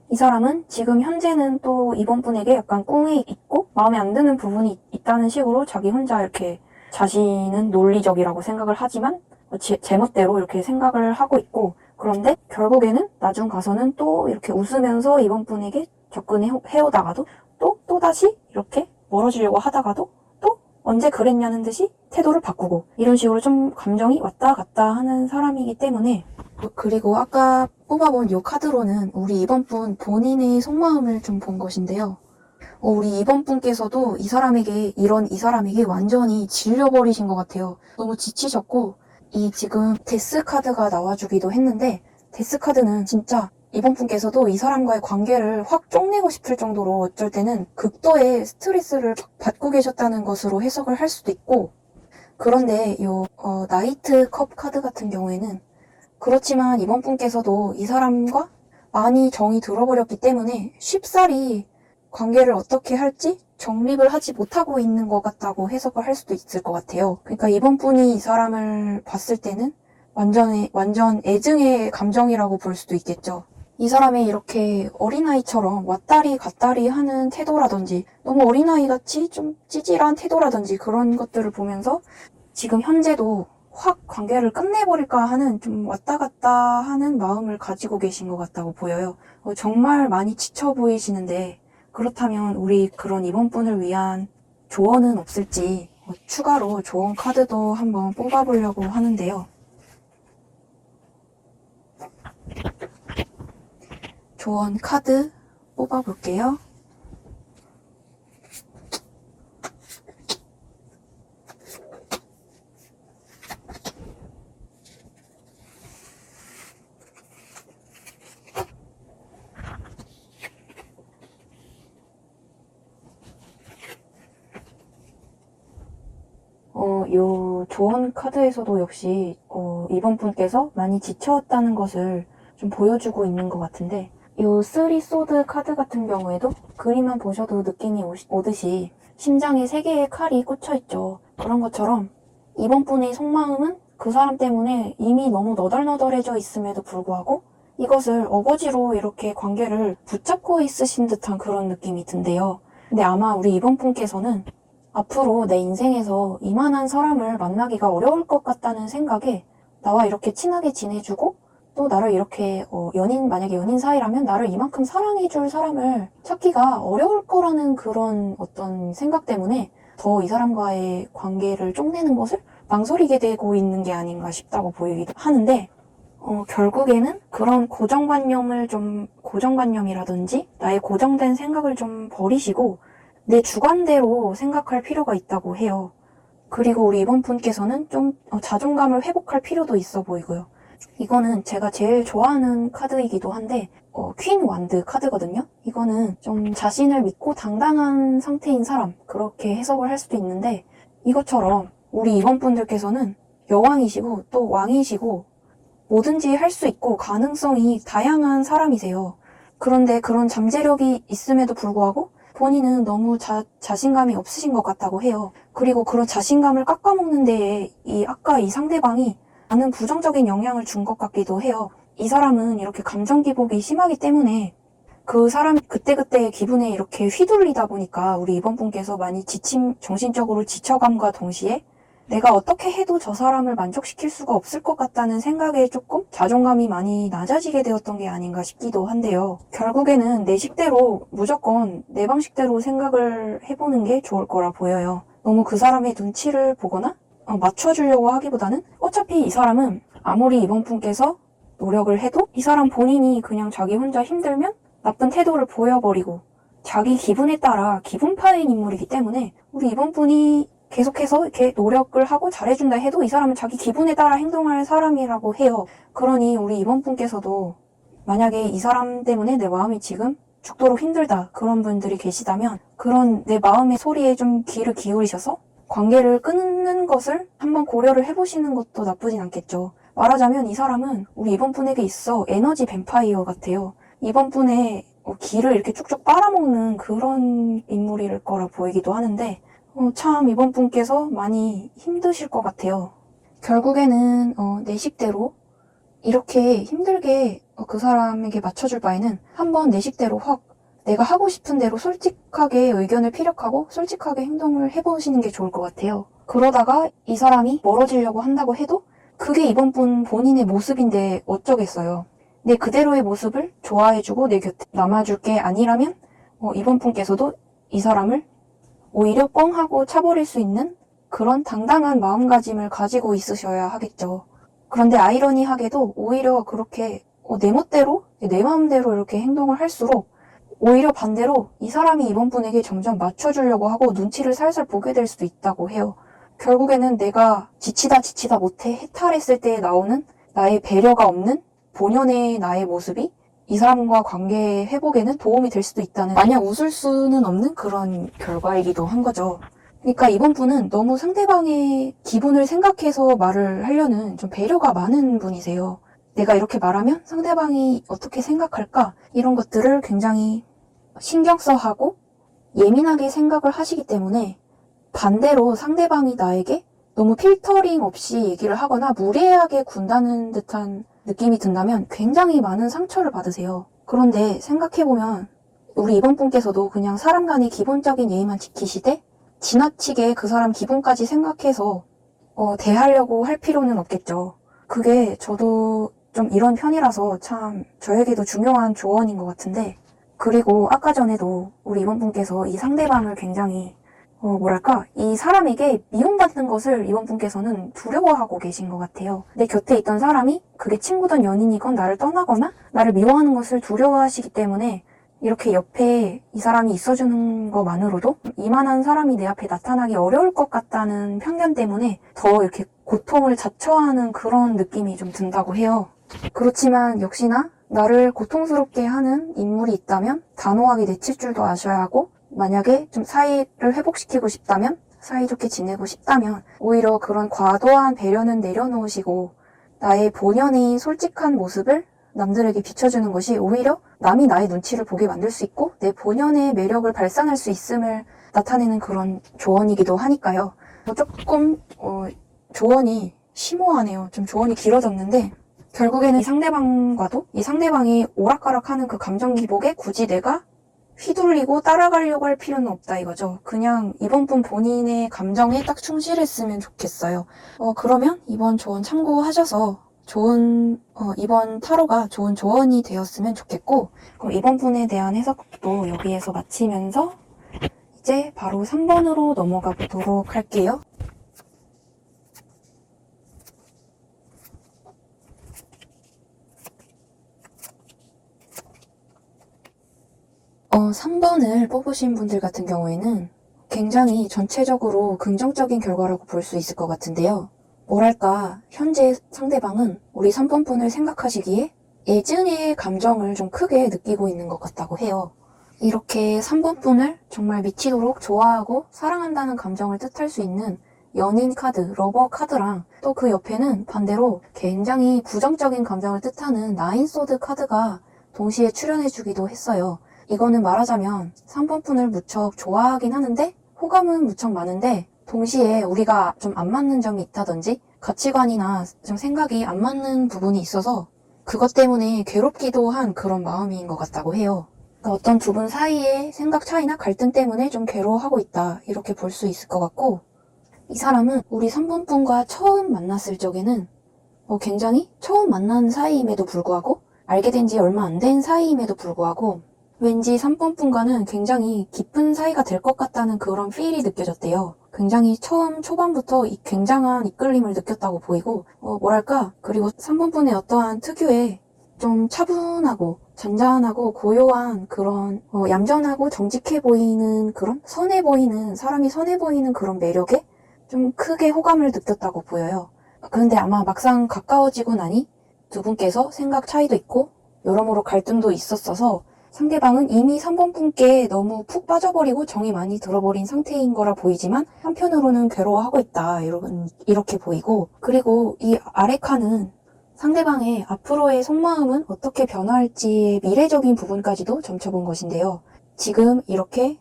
이 사람은 지금 현재는 또 이번 분에게 약간 꿍에 있고 마음에 안 드는 부분이 있다는 식으로 자기 혼자 이렇게 자신은 논리적이라고 생각을 하지만 제멋대로 이렇게 생각을 하고 있고, 그런데 결국에는 나중 가서는 또 이렇게 웃으면서 이번 분에게 접근해 오다가도 또다시 이렇게 멀어지려고 하다가도 또 언제 그랬냐는 듯이 태도를 바꾸고, 이런 식으로 좀 감정이 왔다 갔다 하는 사람이기 때문에. 그리고 아까 뽑아본 이 카드로는 우리 이번 분 본인의 속마음을 좀 본 것인데요. 우리 이번 분께서도 이 사람에게 완전히 질려버리신 것 같아요. 너무 지치셨고, 이 지금 데스 카드가 나와주기도 했는데, 데스 카드는 진짜 이번 분께서도 이 사람과의 관계를 확 쪽내고 싶을 정도로 어쩔 때는 극도의 스트레스를 받고 계셨다는 것으로 해석을 할 수도 있고, 그런데 나이트 컵 카드 같은 경우에는 그렇지만 이번 분께서도 이 사람과 많이 정이 들어버렸기 때문에 쉽사리 관계를 어떻게 할지 정립을 하지 못하고 있는 것 같다고 해석을 할 수도 있을 것 같아요. 그러니까 이번 분이 이 사람을 봤을 때는 완전 애증의 감정이라고 볼 수도 있겠죠. 이 사람의 이렇게 어린아이처럼 왔다리 갔다리 하는 태도라든지 너무 어린아이같이 좀 찌질한 태도라든지 그런 것들을 보면서 지금 현재도 확 관계를 끝내버릴까 하는 좀 왔다 갔다 하는 마음을 가지고 계신 것 같다고 보여요. 정말 많이 지쳐 보이시는데 그렇다면 우리 그런 이번 분을 위한 조언은 없을지 추가로 조언 카드도 한번 뽑아보려고 하는데요. 조언 카드 뽑아볼게요. 요 조언 카드에서도 역시 이번 분께서 많이 지쳤다는 것을 좀 보여주고 있는 것 같은데 요 쓰리 소드 카드 같은 경우에도 그림만 보셔도 느낌이 오듯이 심장에 3개의 칼이 꽂혀있죠. 그런 것처럼 이번 분의 속마음은 그 사람 때문에 이미 너무 너덜너덜해져 있음에도 불구하고 이것을 어거지로 이렇게 관계를 붙잡고 있으신 듯한 그런 느낌이 든대요. 근데 아마 우리 이번 분께서는 앞으로 내 인생에서 이만한 사람을 만나기가 어려울 것 같다는 생각에 나와 이렇게 친하게 지내주고 또 나를 이렇게 만약에 연인 사이라면 나를 이만큼 사랑해줄 사람을 찾기가 어려울 거라는 그런 어떤 생각 때문에 더 이 사람과의 관계를 쪽내는 것을 망설이게 되고 있는 게 아닌가 싶다고 보이기도 하는데 결국에는 그런 고정관념이라든지 나의 고정된 생각을 좀 버리시고 내 주관대로 생각할 필요가 있다고 해요. 그리고 우리 이번 분께서는 좀 자존감을 회복할 필요도 있어 보이고요. 이거는 제가 제일 좋아하는 카드이기도 한데 퀸 완드 카드거든요. 이거는 좀 자신을 믿고 당당한 상태인 사람 그렇게 해석을 할 수도 있는데 이것처럼 우리 이번 분들께서는 여왕이시고 또 왕이시고 뭐든지 할 수 있고 가능성이 다양한 사람이세요. 그런데 그런 잠재력이 있음에도 불구하고 본인은 너무 자신감이 없으신 것 같다고 해요. 그리고 그런 자신감을 깎아먹는 데에 아까 이 상대방이 많은 부정적인 영향을 준 것 같기도 해요. 이 사람은 이렇게 감정 기복이 심하기 때문에 그 사람 그때그때의 기분에 이렇게 휘둘리다 보니까 우리 이번 분께서 많이 정신적으로 지쳐감과 동시에 내가 어떻게 해도 저 사람을 만족시킬 수가 없을 것 같다는 생각에 조금 자존감이 많이 낮아지게 되었던 게 아닌가 싶기도 한데요. 결국에는 내 식대로 무조건 내 방식대로 생각을 해보는 게 좋을 거라 보여요. 너무 그 사람의 눈치를 보거나 맞춰주려고 하기보다는 어차피 이 사람은 아무리 이번 분께서 노력을 해도 이 사람 본인이 그냥 자기 혼자 힘들면 나쁜 태도를 보여버리고 자기 기분에 따라 기분 파인 인물이기 때문에 우리 이번 분이 계속해서 이렇게 노력을 하고 잘해준다 해도 이 사람은 자기 기분에 따라 행동할 사람이라고 해요. 그러니 우리 이번 분께서도 만약에 이 사람 때문에 내 마음이 지금 죽도록 힘들다 그런 분들이 계시다면 그런 내 마음의 소리에 좀 귀를 기울이셔서 관계를 끊는 것을 한번 고려를 해보시는 것도 나쁘진 않겠죠. 말하자면 이 사람은 우리 이번 분에게 있어 에너지 뱀파이어 같아요. 이번 분의 기를 이렇게 쭉쭉 빨아먹는 그런 인물일 거라 보이기도 하는데 참 이번 분께서 많이 힘드실 것 같아요. 결국에는 내 식대로 이렇게 힘들게 그 사람에게 맞춰줄 바에는 한번 내 식대로 확 내가 하고 싶은 대로 솔직하게 의견을 피력하고 솔직하게 행동을 해보시는 게 좋을 것 같아요. 그러다가 이 사람이 멀어지려고 한다고 해도 그게 이번 분 본인의 모습인데 어쩌겠어요. 내 그대로의 모습을 좋아해주고 내 곁에 남아줄 게 아니라면 이번 분께서도 이 사람을 오히려 뻥 하고 차버릴 수 있는 그런 당당한 마음가짐을 가지고 있으셔야 하겠죠. 그런데 아이러니하게도 오히려 그렇게 내 멋대로 내 마음대로 이렇게 행동을 할수록 오히려 반대로 이 사람이 이번 분에게 점점 맞춰주려고 하고 눈치를 살살 보게 될 수도 있다고 해요. 결국에는 내가 지치다 못해 해탈했을 때 나오는 나의 배려가 없는 본연의 나의 모습이 이 사람과 관계 회복에는 도움이 될 수도 있다는 마냥 웃을 수는 없는 그런 결과이기도 한 거죠. 그러니까 이번 분은 너무 상대방의 기분을 생각해서 말을 하려는 좀 배려가 많은 분이세요. 내가 이렇게 말하면 상대방이 어떻게 생각할까? 이런 것들을 굉장히 신경 써 하고 예민하게 생각을 하시기 때문에 반대로 상대방이 나에게 너무 필터링 없이 얘기를 하거나 무례하게 군다는 듯한 느낌이 든다면 굉장히 많은 상처를 받으세요. 그런데 생각해보면 우리 이번 분께서도 그냥 사람 간의 기본적인 예의만 지키시되 지나치게 그 사람 기분까지 생각해서 대하려고 할 필요는 없겠죠. 그게 저도 좀 이런 편이라서 참 저에게도 중요한 조언인 것 같은데, 그리고 아까 전에도 우리 이번 분께서 이 상대방을 굉장히 이 사람에게 미움받는 것을 이번 분께서는 두려워하고 계신 것 같아요. 내 곁에 있던 사람이 그게 친구든 연인이건 나를 떠나거나 나를 미워하는 것을 두려워하시기 때문에 이렇게 옆에 이 사람이 있어주는 것만으로도 이만한 사람이 내 앞에 나타나기 어려울 것 같다는 편견 때문에 더 이렇게 고통을 자처하는 그런 느낌이 좀 든다고 해요. 그렇지만 역시나 나를 고통스럽게 하는 인물이 있다면 단호하게 내칠 줄도 아셔야 하고, 만약에 좀 사이를 회복시키고 싶다면, 사이좋게 지내고 싶다면 오히려 그런 과도한 배려는 내려놓으시고 나의 본연의 솔직한 모습을 남들에게 비춰주는 것이 오히려 남이 나의 눈치를 보게 만들 수 있고 내 본연의 매력을 발산할 수 있음을 나타내는 그런 조언이기도 하니까요. 조금 조언이 심오하네요. 좀 조언이 길어졌는데, 결국에는 이 상대방이 오락가락하는 그 감정 기복에 굳이 내가 휘둘리고 따라가려고 할 필요는 없다 이거죠. 그냥 이번 분 본인의 감정에 딱 충실했으면 좋겠어요. 그러면 이번 조언 참고하셔서 이번 타로가 좋은 조언이 되었으면 좋겠고, 그럼 이번 분에 대한 해석도 여기에서 마치면서 이제 바로 3번으로 넘어가 보도록 할게요. 3번을 뽑으신 분들 같은 경우에는 굉장히 전체적으로 긍정적인 결과라고 볼 수 있을 것 같은데요. 현재 상대방은 우리 3번 분을 생각하시기에 애증의 감정을 좀 크게 느끼고 있는 것 같다고 해요. 이렇게 3번 분을 정말 미치도록 좋아하고 사랑한다는 감정을 뜻할 수 있는 연인 카드, 러버 카드랑 또 그 옆에는 반대로 굉장히 부정적인 감정을 뜻하는 나인 소드 카드가 동시에 출연해주기도 했어요. 이거는 말하자면 3번 분을 무척 좋아하긴 하는데 호감은 무척 많은데 동시에 우리가 좀 안 맞는 점이 있다든지 가치관이나 좀 생각이 안 맞는 부분이 있어서 그것 때문에 괴롭기도 한 그런 마음인 것 같다고 해요. 그러니까 어떤 두 분 사이의 생각 차이나 갈등 때문에 좀 괴로워하고 있다, 이렇게 볼 수 있을 것 같고, 이 사람은 우리 3번 분과 처음 만났을 적에는 굉장히 처음 만난 사이임에도 불구하고 알게 된 지 얼마 안 된 사이임에도 불구하고 왠지 3번 분과는 굉장히 깊은 사이가 될 것 같다는 그런 필이 느껴졌대요. 굉장히 처음 초반부터 굉장한 이끌림을 느꼈다고 보이고, 그리고 3번 분의 어떠한 특유의 좀 차분하고 잔잔하고 고요한 그런 얌전하고 정직해 보이는 그런 사람이 선해 보이는 그런 매력에 좀 크게 호감을 느꼈다고 보여요. 그런데 아마 막상 가까워지고 나니 두 분께서 생각 차이도 있고 여러모로 갈등도 있었어서 상대방은 이미 3번 분께 너무 푹 빠져버리고 정이 많이 들어버린 상태인 거라 보이지만 한편으로는 괴로워하고 있다, 이렇게 보이고, 그리고 이 아래 칸은 상대방의 앞으로의 속마음은 어떻게 변화할지의 미래적인 부분까지도 점쳐본 것인데요. 지금 이렇게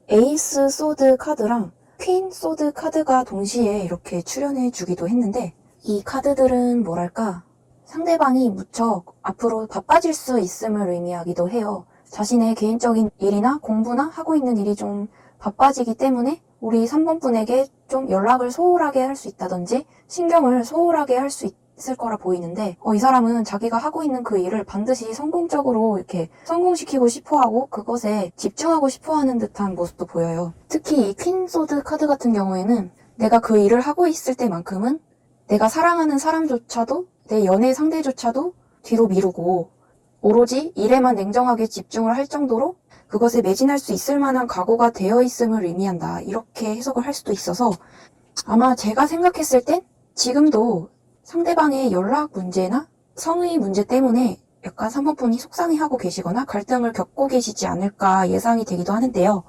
에이스 소드 카드랑 퀸 소드 카드가 동시에 이렇게 출연해 주기도 했는데, 이 카드들은 상대방이 무척 앞으로 바빠질 수 있음을 의미하기도 해요. 자신의 개인적인 일이나 공부나 하고 있는 일이 좀 바빠지기 때문에 우리 3번 분에게 좀 연락을 소홀하게 할 수 있다든지 신경을 소홀하게 할 수 있을 거라 보이는데, 이 사람은 자기가 하고 있는 그 일을 반드시 성공적으로 이렇게 성공시키고 싶어하고 그것에 집중하고 싶어하는 듯한 모습도 보여요. 특히 이 퀸소드 카드 같은 경우에는 내가 그 일을 하고 있을 때만큼은 내가 사랑하는 사람조차도 내 연애 상대조차도 뒤로 미루고 오로지 일에만 냉정하게 집중을 할 정도로 그것에 매진할 수 있을 만한 각오가 되어 있음을 의미한다, 이렇게 해석을 할 수도 있어서 아마 제가 생각했을 땐 지금도 상대방의 연락 문제나 성의 문제 때문에 약간 3번 분이 속상해하고 계시거나 갈등을 겪고 계시지 않을까 예상이 되기도 하는데요.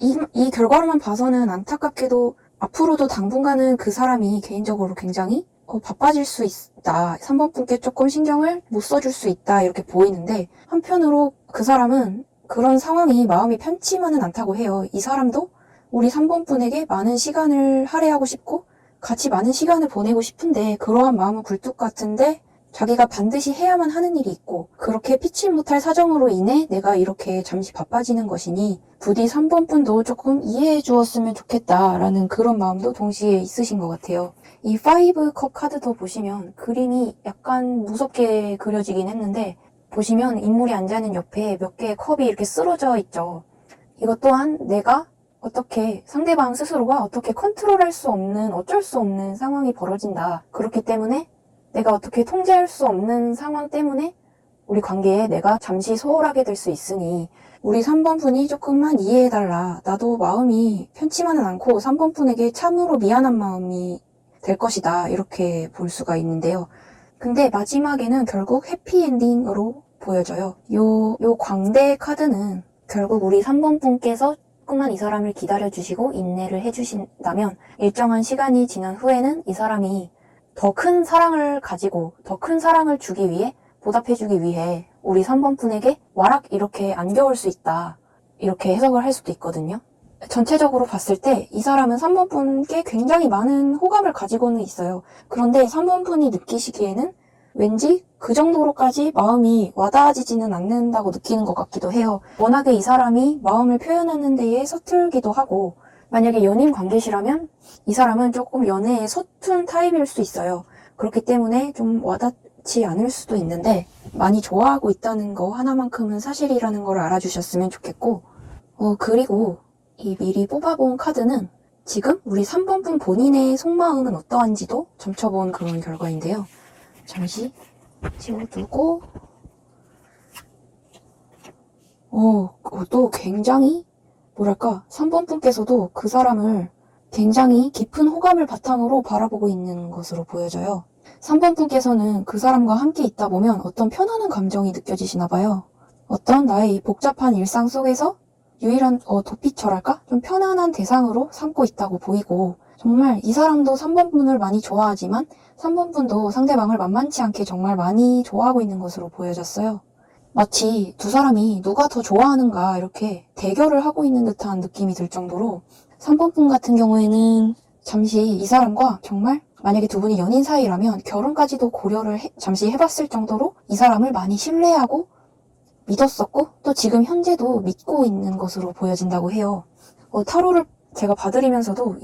이 결과로만 봐서는 안타깝게도 앞으로도 당분간은 그 사람이 개인적으로 굉장히 바빠질 수 있다, 3번 분께 조금 신경을 못 써줄 수 있다, 이렇게 보이는데, 한편으로 그 사람은 그런 상황이 마음이 편치만은 않다고 해요. 이 사람도 우리 3번 분에게 많은 시간을 할애하고 싶고 같이 많은 시간을 보내고 싶은데 그러한 마음은 굴뚝 같은데 자기가 반드시 해야만 하는 일이 있고 그렇게 피치 못할 사정으로 인해 내가 이렇게 잠시 바빠지는 것이니 부디 3번 분도 조금 이해해 주었으면 좋겠다라는 그런 마음도 동시에 있으신 것 같아요. 이 5컵 카드도 보시면 그림이 약간 무섭게 그려지긴 했는데 보시면 인물이 앉아있는 옆에 몇 개의 컵이 이렇게 쓰러져 있죠. 이것 또한 내가 어떻게 상대방 스스로가 어떻게 컨트롤할 수 없는 어쩔 수 없는 상황이 벌어진다. 그렇기 때문에 내가 어떻게 통제할 수 없는 상황 때문에 우리 관계에 내가 잠시 소홀하게 될 수 있으니 우리 3번 분이 조금만 이해해달라. 나도 마음이 편치만은 않고 3번 분에게 참으로 미안한 마음이 될 것이다. 이렇게 볼 수가 있는데요. 근데 마지막에는 결국 해피엔딩으로 보여져요. 요 광대 카드는 결국 우리 3번 분께서 조금만 이 사람을 기다려주시고 인내를 해주신다면 일정한 시간이 지난 후에는 이 사람이 더 큰 사랑을 가지고 더 큰 사랑을 주기 위해 보답해주기 위해 우리 3번 분에게 와락 이렇게 안겨올 수 있다. 이렇게 해석을 할 수도 있거든요. 전체적으로 봤을 때 이 사람은 3번 분께 굉장히 많은 호감을 가지고는 있어요. 그런데 3번 분이 느끼시기에는 왠지 그 정도로까지 마음이 와닿아지지는 않는다고 느끼는 것 같기도 해요. 워낙에 이 사람이 마음을 표현하는 데에 서툴기도 하고 만약에 연인 관계시라면 이 사람은 조금 연애에 서툰 타입일 수 있어요. 그렇기 때문에 좀 와닿지 않을 수도 있는데 많이 좋아하고 있다는 거 하나만큼은 사실이라는 걸 알아주셨으면 좋겠고 그리고 이 미리 뽑아본 카드는 지금 우리 3번 분 본인의 속마음은 어떠한지도 점쳐본 그런 결과인데요. 잠시 지워두고 또 굉장히 뭐랄까 3번 분께서도 그 사람을 굉장히 깊은 호감을 바탕으로 바라보고 있는 것으로 보여져요. 3번 분께서는 그 사람과 함께 있다 보면 어떤 편안한 감정이 느껴지시나 봐요. 어떤 나의 이 복잡한 일상 속에서 유일한 도피처랄까? 좀 편안한 대상으로 삼고 있다고 보이고 정말 이 사람도 3번 분을 많이 좋아하지만 3번 분도 상대방을 만만치 않게 정말 많이 좋아하고 있는 것으로 보여졌어요. 마치 두 사람이 누가 더 좋아하는가 이렇게 대결을 하고 있는 듯한 느낌이 들 정도로 3번 분 같은 경우에는 잠시 이 사람과 정말 만약에 두 분이 연인 사이라면 결혼까지도 고려를 잠시 해봤을 정도로 이 사람을 많이 신뢰하고 믿었었고 또 지금 현재도 믿고 있는 것으로 보여진다고 해요. 타로를 제가 봐드리면서도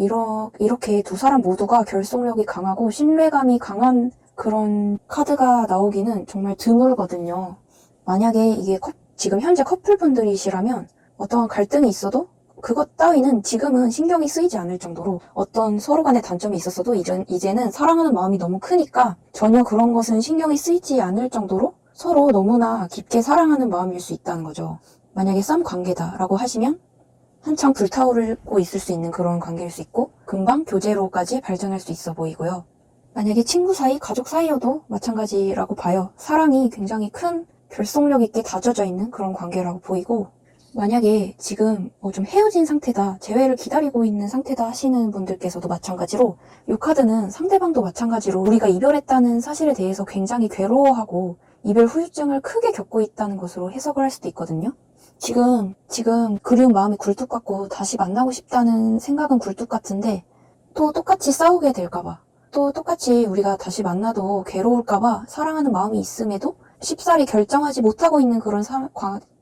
이렇게 두 사람 모두가 결속력이 강하고 신뢰감이 강한 그런 카드가 나오기는 정말 드물거든요. 만약에 이게 지금 현재 커플분들이시라면 어떠한 갈등이 있어도 그것 따위는 지금은 신경이 쓰이지 않을 정도로 어떤 서로 간의 단점이 있었어도 이제는 사랑하는 마음이 너무 크니까 전혀 그런 것은 신경이 쓰이지 않을 정도로 서로 너무나 깊게 사랑하는 마음일 수 있다는 거죠. 만약에 썸 관계다라고 하시면 한창 불타오르고 있을 수 있는 그런 관계일 수 있고 금방 교제로까지 발전할 수 있어 보이고요. 만약에 친구 사이, 가족 사이여도 마찬가지라고 봐요. 사랑이 굉장히 큰 결속력 있게 다져져 있는 그런 관계라고 보이고 만약에 지금 좀 헤어진 상태다, 재회를 기다리고 있는 상태다 하시는 분들께서도 마찬가지로 이 카드는 상대방도 마찬가지로 우리가 이별했다는 사실에 대해서 굉장히 괴로워하고 이별 후유증을 크게 겪고 있다는 것으로 해석을 할 수도 있거든요. 지금 그리운 마음이 굴뚝 같고 다시 만나고 싶다는 생각은 굴뚝 같은데 또 똑같이 싸우게 될까봐 또 똑같이 우리가 다시 만나도 괴로울까봐 사랑하는 마음이 있음에도 쉽사리 결정하지 못하고 있는 그런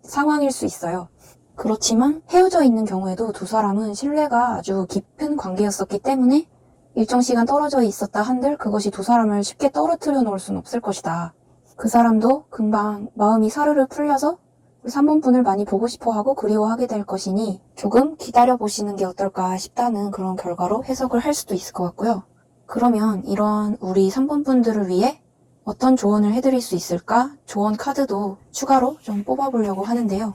상황일 수 있어요. 그렇지만 헤어져 있는 경우에도 두 사람은 신뢰가 아주 깊은 관계였었기 때문에 일정 시간 떨어져 있었다 한들 그것이 두 사람을 쉽게 떨어뜨려 놓을 수는 없을 것이다. 그 사람도 금방 마음이 사르르 풀려서 3번 분을 많이 보고 싶어하고 그리워하게 될 것이니 조금 기다려보시는 게 어떨까 싶다는 그런 결과로 해석을 할 수도 있을 것 같고요. 그러면 이런 우리 3번 분들을 위해 어떤 조언을 해드릴 수 있을까? 조언 카드도 추가로 좀 뽑아보려고 하는데요.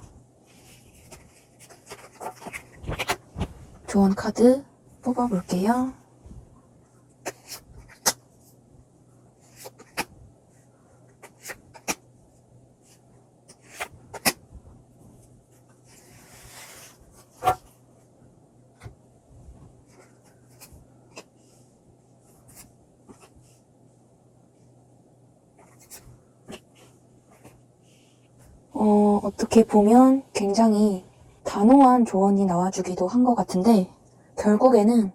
조언 카드 뽑아볼게요. 어떻게 보면 굉장히 단호한 조언이 나와주기도 한 것 같은데 결국에는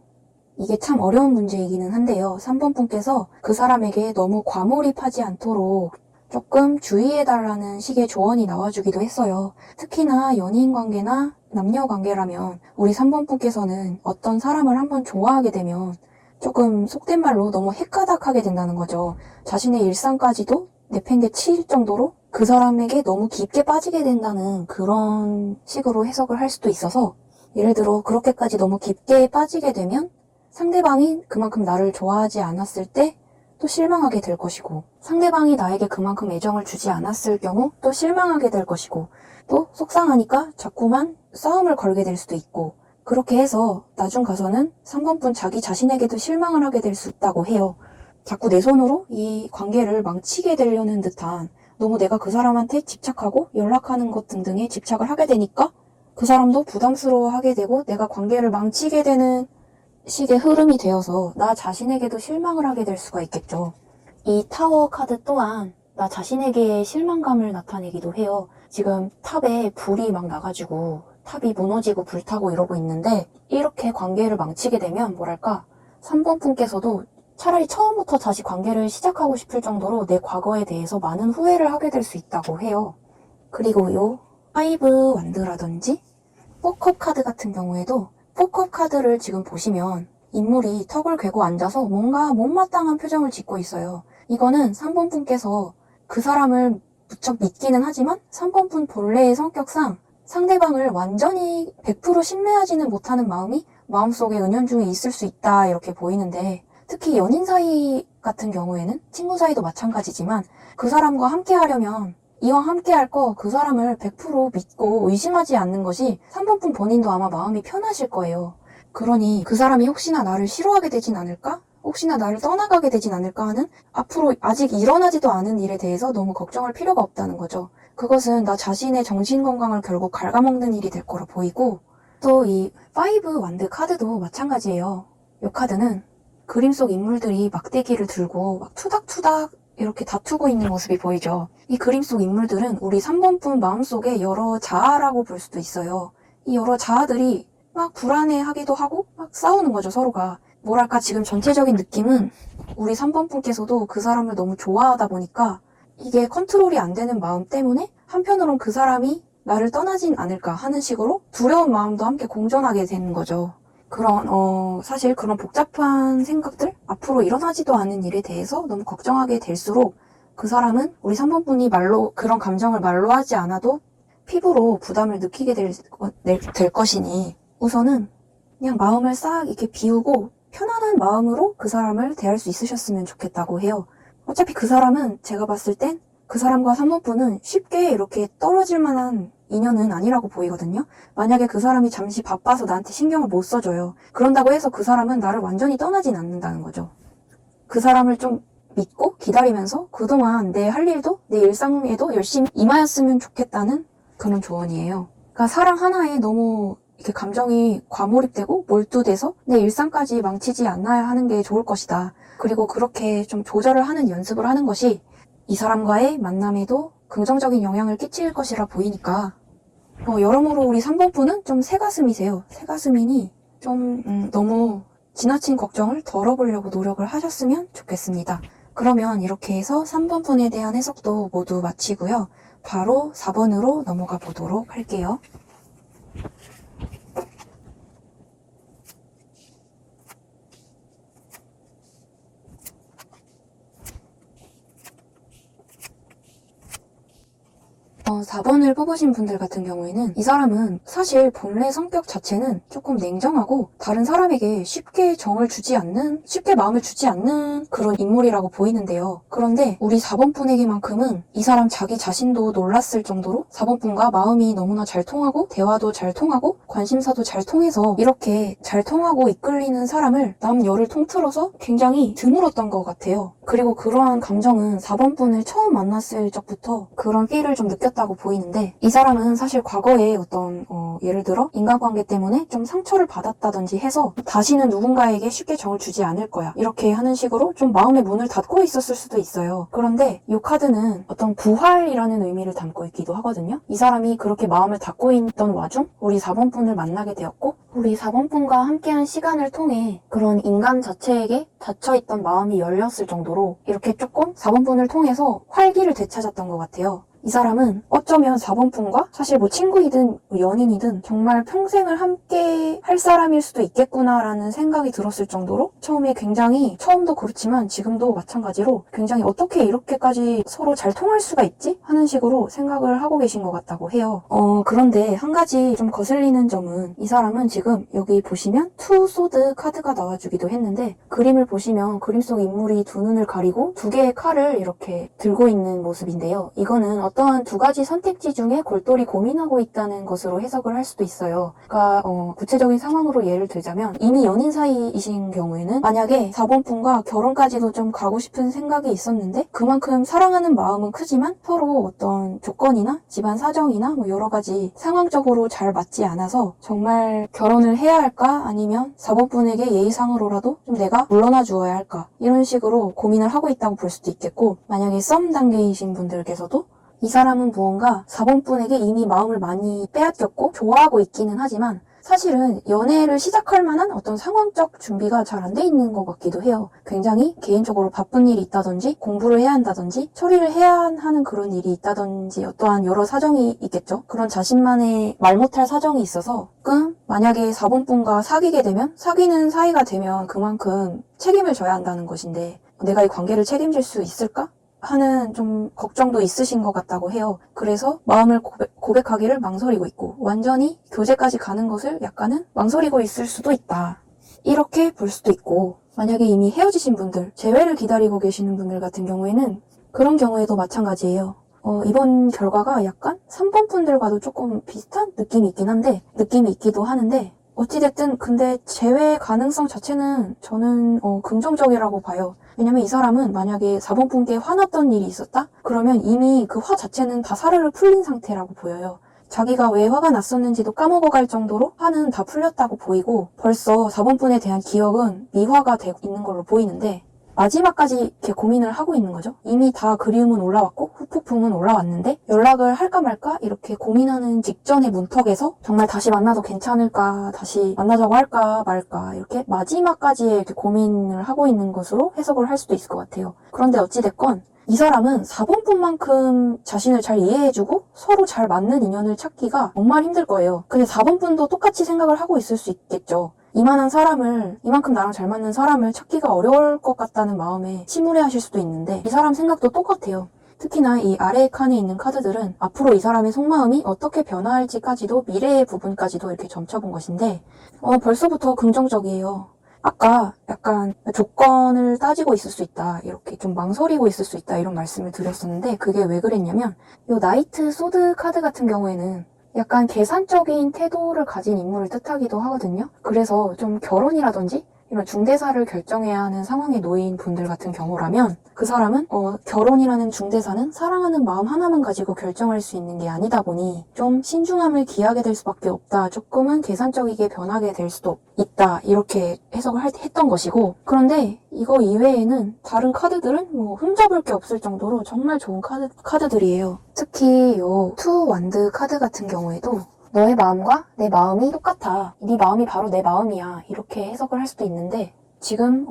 이게 참 어려운 문제이기는 한데요. 3번 분께서 그 사람에게 너무 과몰입하지 않도록 조금 주의해달라는 식의 조언이 나와주기도 했어요. 특히나 연인 관계나 남녀 관계라면 우리 3번 분께서는 어떤 사람을 한번 좋아하게 되면 조금 속된 말로 너무 헷가닥하게 된다는 거죠. 자신의 일상까지도 내팽개칠 정도로 그 사람에게 너무 깊게 빠지게 된다는 그런 식으로 해석을 할 수도 있어서 예를 들어 그렇게까지 너무 깊게 빠지게 되면 상대방이 그만큼 나를 좋아하지 않았을 때 또 실망하게 될 것이고 상대방이 나에게 그만큼 애정을 주지 않았을 경우 또 실망하게 될 것이고 또 속상하니까 자꾸만 싸움을 걸게 될 수도 있고 그렇게 해서 나중 가서는 3번분 자기 자신에게도 실망을 하게 될 수 있다고 해요. 자꾸 내 손으로 이 관계를 망치게 되려는 듯한 너무 내가 그 사람한테 집착하고 연락하는 것 등등에 집착을 하게 되니까 그 사람도 부담스러워하게 되고 내가 관계를 망치게 되는 식의 흐름이 되어서 나 자신에게도 실망을 하게 될 수가 있겠죠. 이 타워 카드 또한 나 자신에게의 실망감을 나타내기도 해요. 지금 탑에 불이 막 나가지고 탑이 무너지고 불타고 이러고 있는데 이렇게 관계를 망치게 되면 뭐랄까 3번 분께서도 차라리 처음부터 다시 관계를 시작하고 싶을 정도로 내 과거에 대해서 많은 후회를 하게 될 수 있다고 해요. 그리고 요 5 완드라든지 4컵 카드 같은 경우에도 4컵 카드를 지금 보시면 인물이 턱을 괴고 앉아서 뭔가 못마땅한 표정을 짓고 있어요. 이거는 3번 분께서 그 사람을 무척 믿기는 하지만 3번 분 본래의 성격상 상대방을 완전히 100% 신뢰하지는 못하는 마음이 마음속에 은연중에 있을 수 있다 이렇게 보이는데 특히 연인 사이 같은 경우에는 친구 사이도 마찬가지지만 그 사람과 함께 하려면 이왕 함께 할 거 그 사람을 100% 믿고 의심하지 않는 것이 3번 분 본인도 아마 마음이 편하실 거예요. 그러니 그 사람이 혹시나 나를 싫어하게 되진 않을까? 혹시나 나를 떠나가게 되진 않을까 하는 앞으로 아직 일어나지도 않은 일에 대해서 너무 걱정할 필요가 없다는 거죠. 그것은 나 자신의 정신건강을 결국 갉아먹는 일이 될 거라 보이고 또 이 5 완드 카드도 마찬가지예요. 이 카드는 그림 속 인물들이 막대기를 들고 막 투닥투닥 이렇게 다투고 있는 모습이 보이죠. 이 그림 속 인물들은 우리 3번 분 마음속에 여러 자아라고 볼 수도 있어요. 이 여러 자아들이 막 불안해하기도 하고 막 싸우는 거죠, 서로가. 뭐랄까 지금 전체적인 느낌은 우리 3번 분께서도 그 사람을 너무 좋아하다 보니까 이게 컨트롤이 안 되는 마음 때문에 한편으론 그 사람이 나를 떠나진 않을까 하는 식으로 두려운 마음도 함께 공존하게 되는 거죠. 사실 그런 복잡한 생각들, 앞으로 일어나지도 않은 일에 대해서 너무 걱정하게 될수록 그 사람은 우리 3번 분이 그런 감정을 말로 하지 않아도 피부로 부담을 느끼게 될 것이니 우선은 그냥 마음을 싹 이렇게 비우고 편안한 마음으로 그 사람을 대할 수 있으셨으면 좋겠다고 해요. 어차피 그 사람은 제가 봤을 땐 그 사람과 3번 분은 쉽게 이렇게 떨어질 만한 인연은 아니라고 보이거든요. 만약에 그 사람이 잠시 바빠서 나한테 신경을 못 써줘요. 그런다고 해서 그 사람은 나를 완전히 떠나진 않는다는 거죠. 그 사람을 좀 믿고 기다리면서 그동안 내 할 일도 내 일상에도 열심히 임하였으면 좋겠다는 그런 조언이에요. 그러니까 사랑 하나에 너무 이렇게 감정이 과몰입되고 몰두돼서 내 일상까지 망치지 않아야 하는 게 좋을 것이다. 그리고 그렇게 좀 조절을 하는 연습을 하는 것이 이 사람과의 만남에도 긍정적인 영향을 끼칠 것이라 보이니까 여러모로 우리 3번 분은 좀 새가슴이세요. 새가슴이니 좀 너무 지나친 걱정을 덜어보려고 노력을 하셨으면 좋겠습니다. 그러면 이렇게 해서 3번 분에 대한 해석도 모두 마치고요. 바로 4번으로 넘어가 보도록 할게요. 4번을 뽑으신 분들 같은 경우에는 이 사람은 사실 본래 성격 자체는 조금 냉정하고 다른 사람에게 쉽게 쉽게 마음을 주지 않는 그런 인물이라고 보이는데요. 그런데 우리 4번 분에게만큼은 이 사람 자기 자신도 놀랐을 정도로 4번 분과 마음이 너무나 잘 통하고 대화도 잘 통하고 관심사도 잘 통해서 이렇게 잘 통하고 이끌리는 사람을 남 열을 통틀어서 굉장히 드물었던 것 같아요. 그리고 그러한 감정은 4번 분을 처음 만났을 적부터 그런 필을 좀 느꼈다고 있다고 보이는데 이 사람은 사실 과거에 어떤 예를 들어 인간관계 때문에 좀 상처를 받았다든지 해서 다시는 누군가에게 쉽게 정을 주지 않을 거야. 이렇게 하는 식으로 좀 마음의 문을 닫고 있었을 수도 있어요. 그런데 이 카드는 어떤 부활이라는 의미를 담고 있기도 하거든요. 이 사람이 그렇게 마음을 닫고 있던 와중 우리 4번 분을 만나게 되었고 우리 4번 분과 함께한 시간을 통해 그런 인간 자체에게 닫혀있던 마음이 열렸을 정도로 이렇게 조금 4번 분을 통해서 활기를 되찾았던 것 같아요. 이 사람은 어쩌면 4번 분과 사실 뭐 친구이든 연인이든 정말 평생을 함께 할 사람일 수도 있겠구나라는 생각이 들었을 정도로 처음에 굉장히 처음도 그렇지만 지금도 마찬가지로 굉장히 어떻게 이렇게까지 서로 잘 통할 수가 있지? 하는 식으로 생각을 하고 계신 것 같다고 해요. 그런데 한 가지 좀 거슬리는 점은 이 사람은 지금 여기 보시면 투 소드 카드가 나와주기도 했는데 그림을 보시면 그림 속 인물이 두 눈을 가리고 두 개의 칼을 이렇게 들고 있는 모습인데요. 이거는 어떠한 두 가지 선택지 중에 골똘히 고민하고 있다는 것으로 해석을 할 수도 있어요. 그러니까 구체적인 상황으로 예를 들자면 이미 연인 사이이신 경우에는 만약에 4번 분과 결혼까지도 좀 가고 싶은 생각이 있었는데 그만큼 사랑하는 마음은 크지만 서로 어떤 조건이나 집안 사정이나 뭐 여러 가지 상황적으로 잘 맞지 않아서 정말 결혼을 해야 할까 아니면 4번 분에게 예의상으로라도 좀 내가 물러나 주어야 할까 이런 식으로 고민을 하고 있다고 볼 수도 있겠고 만약에 썸 단계이신 분들께서도 이 사람은 무언가 4번 분에게 이미 마음을 많이 빼앗겼고 좋아하고 있기는 하지만 사실은 연애를 시작할 만한 어떤 상황적 준비가 잘 안 돼 있는 것 같기도 해요. 굉장히 개인적으로 바쁜 일이 있다든지 공부를 해야 한다든지 처리를 해야 하는 그런 일이 있다든지 어떠한 여러 사정이 있겠죠. 그런 자신만의 말 못할 사정이 있어서 만약에 4번 분과 사귀게 되면 사귀는 사이가 되면 그만큼 책임을 져야 한다는 것인데 내가 이 관계를 책임질 수 있을까? 하는 좀 걱정도 있으신 것 같다고 해요. 그래서 마음을 고백하기를 망설이고 있고 완전히 교제까지 가는 것을 약간은 망설이고 있을 수도 있다. 이렇게 볼 수도 있고 만약에 이미 헤어지신 분들, 재회를 기다리고 계시는 분들 같은 경우에는 그런 경우에도 마찬가지예요. 이번 결과가 약간 3번 분들과도 조금 비슷한 느낌이 있긴 한데 느낌이 있기도 하는데 어찌됐든 근데 재회 가능성 자체는 저는 긍정적이라고 봐요. 왜냐면 이 사람은 만약에 4번 분께 화났던 일이 있었다? 그러면 이미 그 화 자체는 다 사르르 풀린 상태라고 보여요. 자기가 왜 화가 났었는지도 까먹어갈 정도로 화는 다 풀렸다고 보이고 벌써 4번 분에 대한 기억은 미화가 되고 있는 걸로 보이는데 마지막까지 이렇게 고민을 하고 있는 거죠. 이미 다 그리움은 올라왔고 후폭풍은 올라왔는데 연락을 할까 말까 이렇게 고민하는 직전의 문턱에서 정말 다시 만나도 괜찮을까 다시 만나자고 할까 말까 이렇게 마지막까지 이렇게 고민을 하고 있는 것으로 해석을 할 수도 있을 것 같아요. 그런데 어찌됐건 이 사람은 4번 분만큼 자신을 잘 이해해주고 서로 잘 맞는 인연을 찾기가 정말 힘들 거예요. 근데 4번 분도 똑같이 생각을 하고 있을 수 있겠죠. 이만한 사람을, 이만큼 나랑 잘 맞는 사람을 찾기가 어려울 것 같다는 마음에 침울해하실 수도 있는데 이 사람 생각도 똑같아요. 특히나 이 아래의 칸에 있는 카드들은 앞으로 이 사람의 속마음이 어떻게 변화할지까지도 미래의 부분까지도 이렇게 점쳐본 것인데 벌써부터 긍정적이에요. 아까 약간 조건을 따지고 있을 수 있다, 이렇게 좀 망설이고 있을 수 있다 이런 말씀을 드렸었는데 그게 왜 그랬냐면 이 나이트 소드 카드 같은 경우에는 약간 계산적인 태도를 가진 인물을 뜻하기도 하거든요. 그래서 좀 결혼이라든지 이런 중대사를 결정해야 하는 상황에 놓인 분들 같은 경우라면 그 사람은 결혼이라는 중대사는 사랑하는 마음 하나만 가지고 결정할 수 있는 게 아니다 보니 좀 신중함을 기하게 될 수밖에 없다. 조금은 계산적이게 변하게 될 수도 있다. 이렇게 해석을 했던 것이고 그런데 이거 이외에는 다른 카드들은 뭐 흠잡을 게 없을 정도로 정말 좋은 카드들이에요. 특히 요 투 완드 카드 같은 경우에도 너의 마음과 내 마음이 똑같아. 네 마음이 바로 내 마음이야. 이렇게 해석을 할 수도 있는데 지금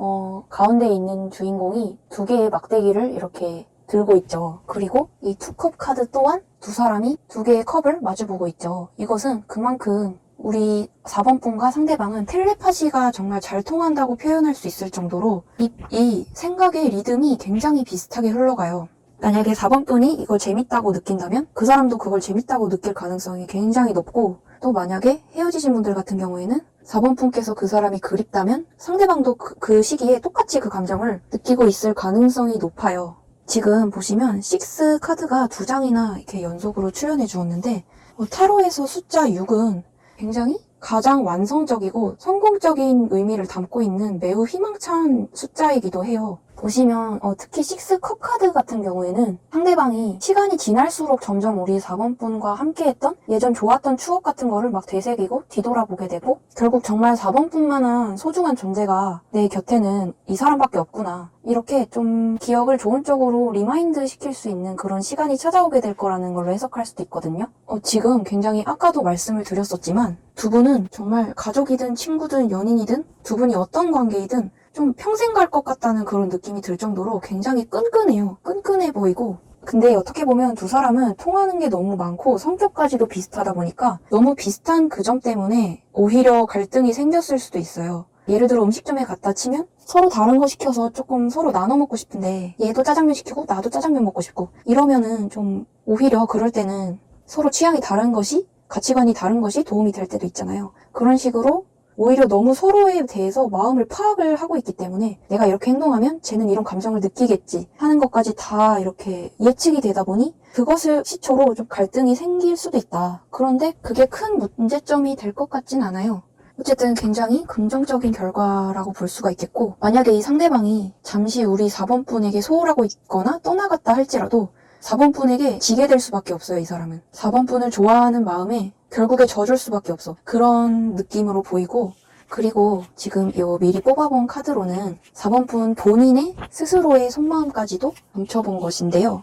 가운데 있는 주인공이 두 개의 막대기를 이렇게 들고 있죠. 그리고 이 투컵 카드 또한 두 사람이 두 개의 컵을 마주보고 있죠. 이것은 그만큼 우리 4번 분과 상대방은 텔레파시가 정말 잘 통한다고 표현할 수 있을 정도로 이 생각의 리듬이 굉장히 비슷하게 흘러가요. 만약에 4번 분이 이걸 재밌다고 느낀다면 그 사람도 그걸 재밌다고 느낄 가능성이 굉장히 높고 또 만약에 헤어지신 분들 같은 경우에는 4번 분께서 그 사람이 그립다면 상대방도 그 시기에 똑같이 그 감정을 느끼고 있을 가능성이 높아요. 지금 보시면 6 카드가 두 장이나 이렇게 연속으로 출연해 주었는데 타로에서 숫자 6은 굉장히 가장 완성적이고 성공적인 의미를 담고 있는 매우 희망찬 숫자이기도 해요. 보시면 특히 6컵 카드 같은 경우에는 상대방이 시간이 지날수록 점점 우리 4번 분과 함께했던 예전 좋았던 추억 같은 거를 막 되새기고 뒤돌아보게 되고 결국 정말 4번 분만한 소중한 존재가 내 곁에는 이 사람밖에 없구나. 이렇게 좀 기억을 좋은 쪽으로 리마인드 시킬 수 있는 그런 시간이 찾아오게 될 거라는 걸로 해석할 수도 있거든요. 지금 굉장히 아까도 말씀을 드렸었지만 두 분은 정말 가족이든 친구든 연인이든 두 분이 어떤 관계이든 좀 평생 갈 것 같다는 그런 느낌이 들 정도로 굉장히 끈끈해요. 끈끈해 보이고 근데 어떻게 보면 두 사람은 통하는 게 너무 많고 성격까지도 비슷하다 보니까 너무 비슷한 그 점 때문에 오히려 갈등이 생겼을 수도 있어요. 예를 들어 음식점에 갔다 치면 서로 다른 거 시켜서 조금 서로 나눠 먹고 싶은데 얘도 짜장면 시키고 나도 짜장면 먹고 싶고 이러면은 좀 오히려 그럴 때는 서로 취향이 다른 것이 가치관이 다른 것이 도움이 될 때도 있잖아요. 그런 식으로 오히려 너무 서로에 대해서 마음을 파악을 하고 있기 때문에 내가 이렇게 행동하면 쟤는 이런 감정을 느끼겠지 하는 것까지 다 이렇게 예측이 되다 보니 그것을 시초로 좀 갈등이 생길 수도 있다. 그런데 그게 큰 문제점이 될 것 같진 않아요. 어쨌든 굉장히 긍정적인 결과라고 볼 수가 있겠고 만약에 이 상대방이 잠시 우리 4번 분에게 소홀하고 있거나 떠나갔다 할지라도 4번 분에게 지게 될 수밖에 없어요. 이 사람은 4번 분을 좋아하는 마음에 결국에 져줄 수밖에 없어. 그런 느낌으로 보이고 그리고 지금 요 미리 뽑아본 카드로는 4번 분 본인의 스스로의 속마음까지도 훔쳐본 것인데요.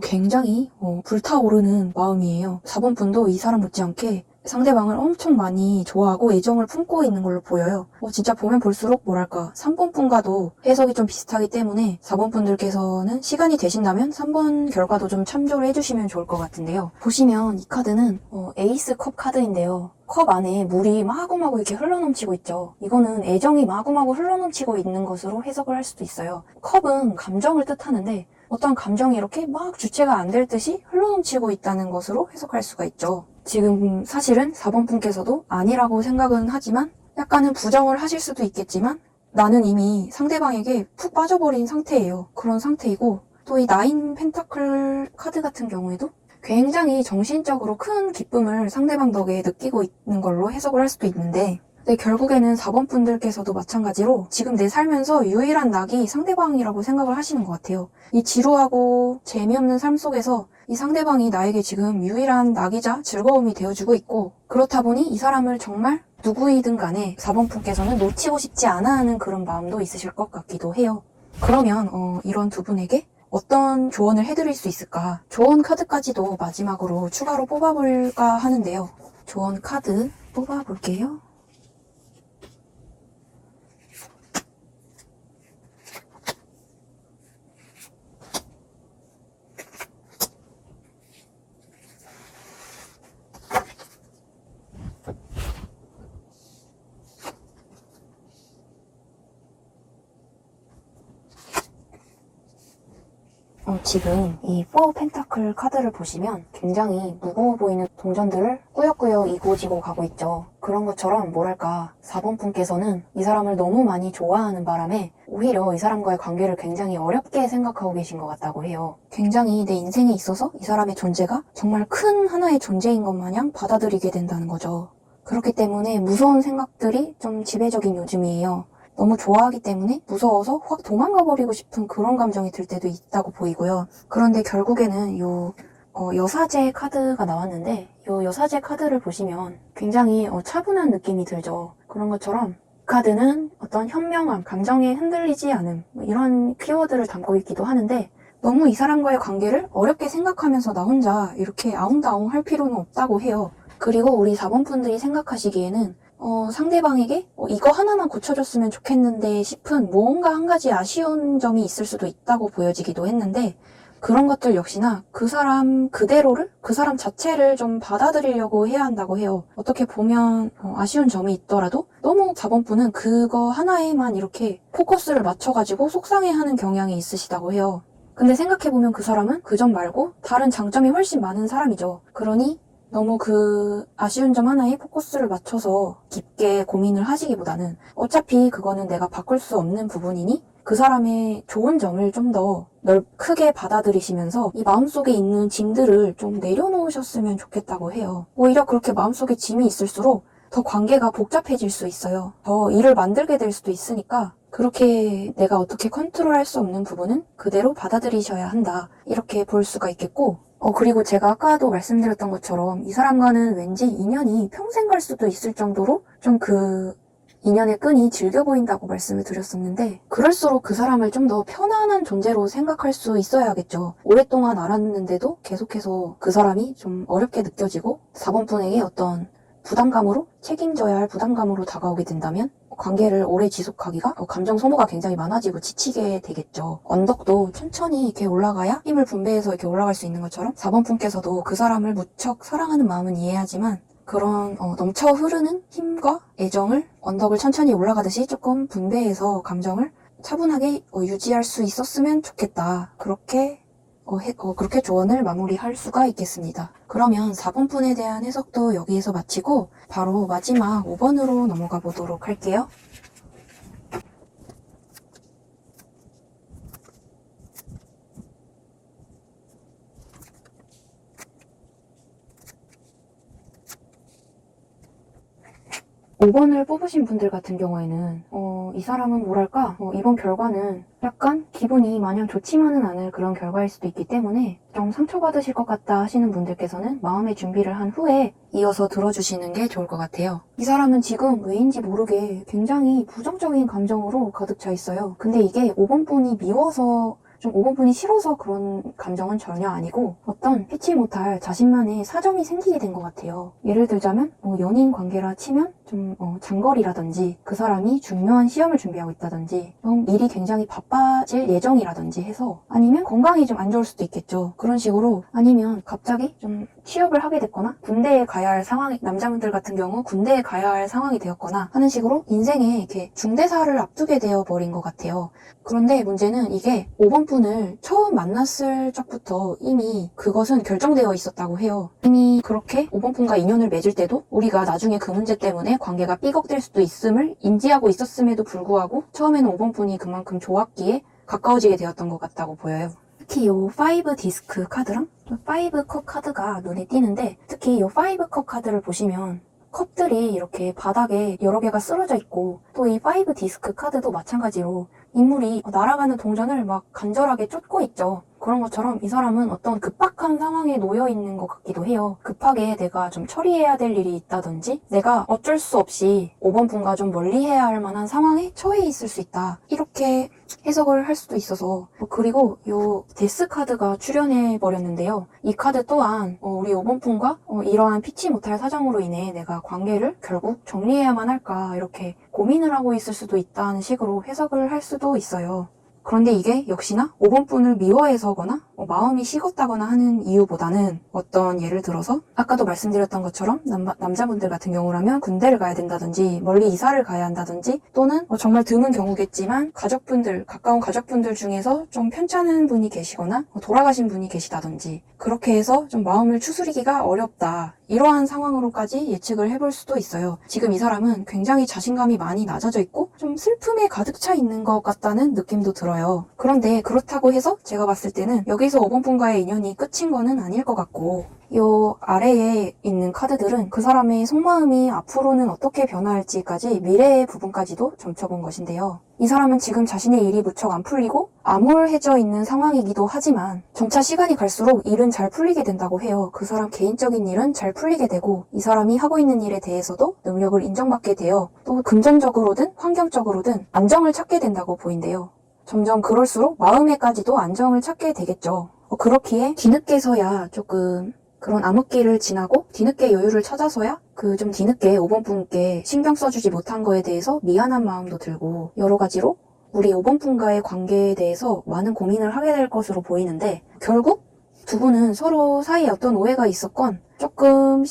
굉장히 불타오르는 마음이에요. 4번 분도 이 사람 못지않게 상대방을 엄청 많이 좋아하고 애정을 품고 있는 걸로 보여요. 진짜 보면 볼수록 뭐랄까 3번 분과도 해석이 좀 비슷하기 때문에 4번 분들께서는 시간이 되신다면 3번 결과도 좀 참조를 해주시면 좋을 것 같은데요. 보시면 이 카드는 에이스 컵 카드인데요. 컵 안에 물이 마구마구 이렇게 흘러넘치고 있죠. 이거는 애정이 마구마구 흘러넘치고 있는 것으로 해석을 할 수도 있어요. 컵은 감정을 뜻하는데 어떤 감정이 이렇게 막 주체가 안 될 듯이 흘러넘치고 있다는 것으로 해석할 수가 있죠. 지금 사실은 4번 분께서도 아니라고 생각은 하지만 약간은 부정을 하실 수도 있겠지만 나는 이미 상대방에게 푹 빠져버린 상태예요. 그런 상태이고 또 이 나인 펜타클 카드 같은 경우에도 굉장히 정신적으로 큰 기쁨을 상대방 덕에 느끼고 있는 걸로 해석을 할 수도 있는데 결국에는 4번 분들께서도 마찬가지로 지금 내 살면서 유일한 낙이 상대방이라고 생각을 하시는 것 같아요. 이 지루하고 재미없는 삶 속에서 이 상대방이 나에게 지금 유일한 낙이자 즐거움이 되어주고 있고 그렇다 보니 이 사람을 정말 누구이든 간에 4번 분께서는 놓치고 싶지 않아 하는 그런 마음도 있으실 것 같기도 해요. 그러면 이런 두 분에게 어떤 조언을 해드릴 수 있을까? 조언 카드까지도 마지막으로 추가로 뽑아볼까 하는데요. 조언 카드 뽑아볼게요. 지금 이 4 펜타클 카드를 보시면 굉장히 무거워 보이는 동전들을 꾸역꾸역 이고지고 가고 있죠. 그런 것처럼 뭐랄까 4번 분께서는 이 사람을 너무 많이 좋아하는 바람에 오히려 이 사람과의 관계를 굉장히 어렵게 생각하고 계신 것 같다고 해요. 굉장히 내 인생에 있어서 이 사람의 존재가 정말 큰 하나의 존재인 것 마냥 받아들이게 된다는 거죠. 그렇기 때문에 무서운 생각들이 좀 지배적인 요즘이에요. 너무 좋아하기 때문에 무서워서 확 도망가 버리고 싶은 그런 감정이 들 때도 있다고 보이고요. 그런데 결국에는 여사제 카드가 나왔는데 이 여사제 카드를 보시면 굉장히 차분한 느낌이 들죠. 그런 것처럼 카드는 어떤 현명함, 감정에 흔들리지 않음 이런 키워드를 담고 있기도 하는데 너무 이 사람과의 관계를 어렵게 생각하면서 나 혼자 이렇게 아웅다웅 할 필요는 없다고 해요. 그리고 우리 4번 분들이 생각하시기에는 상대방에게 이거 하나만 고쳐줬으면 좋겠는데 싶은 무언가 한 가지 아쉬운 점이 있을 수도 있다고 보여지기도 했는데 그런 것들 역시나 그 사람 그대로를, 그 사람 자체를 좀 받아들이려고 해야 한다고 해요. 어떻게 보면 아쉬운 점이 있더라도 너무 4번 분은 그거 하나에만 이렇게 포커스를 맞춰가지고 속상해하는 경향이 있으시다고 해요. 근데 생각해보면 그 사람은 그 점 말고 다른 장점이 훨씬 많은 사람이죠. 그러니 너무 그 아쉬운 점 하나에 포커스를 맞춰서 깊게 고민을 하시기보다는 어차피 그거는 내가 바꿀 수 없는 부분이니 그 사람의 좋은 점을 좀 더 크게 받아들이시면서 이 마음속에 있는 짐들을 좀 내려놓으셨으면 좋겠다고 해요. 오히려 그렇게 마음속에 짐이 있을수록 더 관계가 복잡해질 수 있어요. 더 일을 만들게 될 수도 있으니까 그렇게 내가 어떻게 컨트롤할 수 없는 부분은 그대로 받아들이셔야 한다. 이렇게 볼 수가 있겠고, 그리고 제가 아까도 말씀드렸던 것처럼 이 사람과는 왠지 인연이 평생 갈 수도 있을 정도로 좀 그 인연의 끈이 질겨 보인다고 말씀을 드렸었는데, 그럴수록 그 사람을 좀 더 편안한 존재로 생각할 수 있어야겠죠. 오랫동안 알았는데도 계속해서 그 사람이 좀 어렵게 느껴지고 4번 분에게 어떤 부담감으로, 책임져야 할 부담감으로 다가오게 된다면 관계를 오래 지속하기가 감정 소모가 굉장히 많아지고 지치게 되겠죠. 언덕도 천천히 이렇게 올라가야 힘을 분배해서 이렇게 올라갈 수 있는 것처럼 4번 분께서도 그 사람을 무척 사랑하는 마음은 이해하지만 그런 넘쳐 흐르는 힘과 애정을 언덕을 천천히 올라가듯이 조금 분배해서 감정을 차분하게 유지할 수 있었으면 좋겠다. 그렇게 조언을 마무리할 수가 있겠습니다. 그러면 4번 분에 대한 해석도 여기에서 마치고 바로 마지막 5번으로 넘어가 보도록 할게요. 오 번을 뽑으신 분들 같은 경우에는 이 사람은 뭐랄까 이번 결과는 약간 기분이 마냥 좋지만은 않을 그런 결과일 수도 있기 때문에 좀 상처받으실 것 같다 하시는 분들께서는 마음의 준비를 한 후에 이어서 들어주시는 게 좋을 것 같아요. 이 사람은 지금 왜인지 모르게 굉장히 부정적인 감정으로 가득 차 있어요. 근데 이게 5번 분이 미워서 좀 5번 분이 싫어서 그런 감정은 전혀 아니고 어떤 피치 못할 자신만의 사정이 생기게 된 것 같아요. 예를 들자면 연인 관계라 치면 좀 장거리라든지 그 사람이 중요한 시험을 준비하고 있다든지 일이 굉장히 바빠질 예정이라든지 해서 아니면 건강이 좀 안 좋을 수도 있겠죠. 그런 식으로 아니면 갑자기 좀 취업을 하게 됐거나 군대에 가야 할 상황이 남자분들 같은 경우 군대에 가야 할 상황이 되었거나 하는 식으로 인생에 이렇게 중대사를 앞두게 되어 버린 것 같아요. 그런데 문제는 이게 5번 분을 처음 만났을 적부터 이미 그것은 결정되어 있었다고 해요. 이미 그렇게 5번 분과 인연을 맺을 때도 우리가 나중에 그 문제 때문에 관계가 삐걱될 수도 있음을 인지하고 있었음에도 불구하고 처음에는 5번 분이 그만큼 좋았기에 가까워지게 되었던 것 같다고 보여요. 특히 이 5 디스크 카드랑 5 컵 카드가 눈에 띄는데 특히 이 5 컵 카드를 보시면 컵들이 이렇게 바닥에 여러 개가 쓰러져 있고 또 이 5 디스크 카드도 마찬가지로 인물이 날아가는 동전을 막 간절하게 쫓고 있죠. 그런 것처럼 이 사람은 어떤 급박한 상황에 놓여 있는 것 같기도 해요. 급하게 내가 좀 처리해야 될 일이 있다든지 내가 어쩔 수 없이 5번 분과 좀 멀리 해야 할 만한 상황에 처해 있을 수 있다. 이렇게 해석을 할 수도 있어서 그리고 요 데스 카드가 출연해 버렸는데요. 이 카드 또한 우리 5번 분과 이러한 피치 못할 사정으로 인해 내가 관계를 결국 정리해야만 할까 이렇게 고민을 하고 있을 수도 있다는 식으로 해석을 할 수도 있어요. 그런데 이게 역시나 5번 분을 미워해서거나 마음이 식었다거나 하는 이유보다는 어떤 예를 들어서 아까도 말씀드렸던 것처럼 남자분들 같은 경우라면 군대를 가야 된다든지 멀리 이사를 가야 한다든지 또는 정말 드문 경우겠지만 가족분들, 가까운 가족분들 중에서 좀 편찮은 분이 계시거나 돌아가신 분이 계시다든지 그렇게 해서 좀 마음을 추스리기가 어렵다. 이러한 상황으로까지 예측을 해볼 수도 있어요. 지금 이 사람은 굉장히 자신감이 많이 낮아져 있고 좀 슬픔에 가득 차 있는 것 같다는 느낌도 들어요. 그런데 그렇다고 해서 제가 봤을 때는 여기서 5번 분과의 인연이 끝인 거는 아닐 것 같고 요 아래에 있는 카드들은 그 사람의 속마음이 앞으로는 어떻게 변화할지까지 미래의 부분까지도 점쳐본 것인데요. 이 사람은 지금 자신의 일이 무척 안 풀리고 암울해져 있는 상황이기도 하지만 점차 시간이 갈수록 일은 잘 풀리게 된다고 해요. 그 사람 개인적인 일은 잘 풀리게 되고 이 사람이 하고 있는 일에 대해서도 능력을 인정받게 되어 또 금전적으로든 환경적으로든 안정을 찾게 된다고 보인대요. 점점 그럴수록 마음에까지도 안정을 찾게 되겠죠. 그렇기에 뒤늦게서야 조금 그런 암흑기를 지나고 뒤늦게 여유를 찾아서야 좀 뒤늦게 5번 분께 신경 써주지 못한 거에 대해서 미안한 마음도 들고 여러 가지로 우리 5번 분과의 관계에 대해서 많은 고민을 하게 될 것으로 보이는데 결국 두 분은 서로 사이에 어떤 오해가 있었건 조금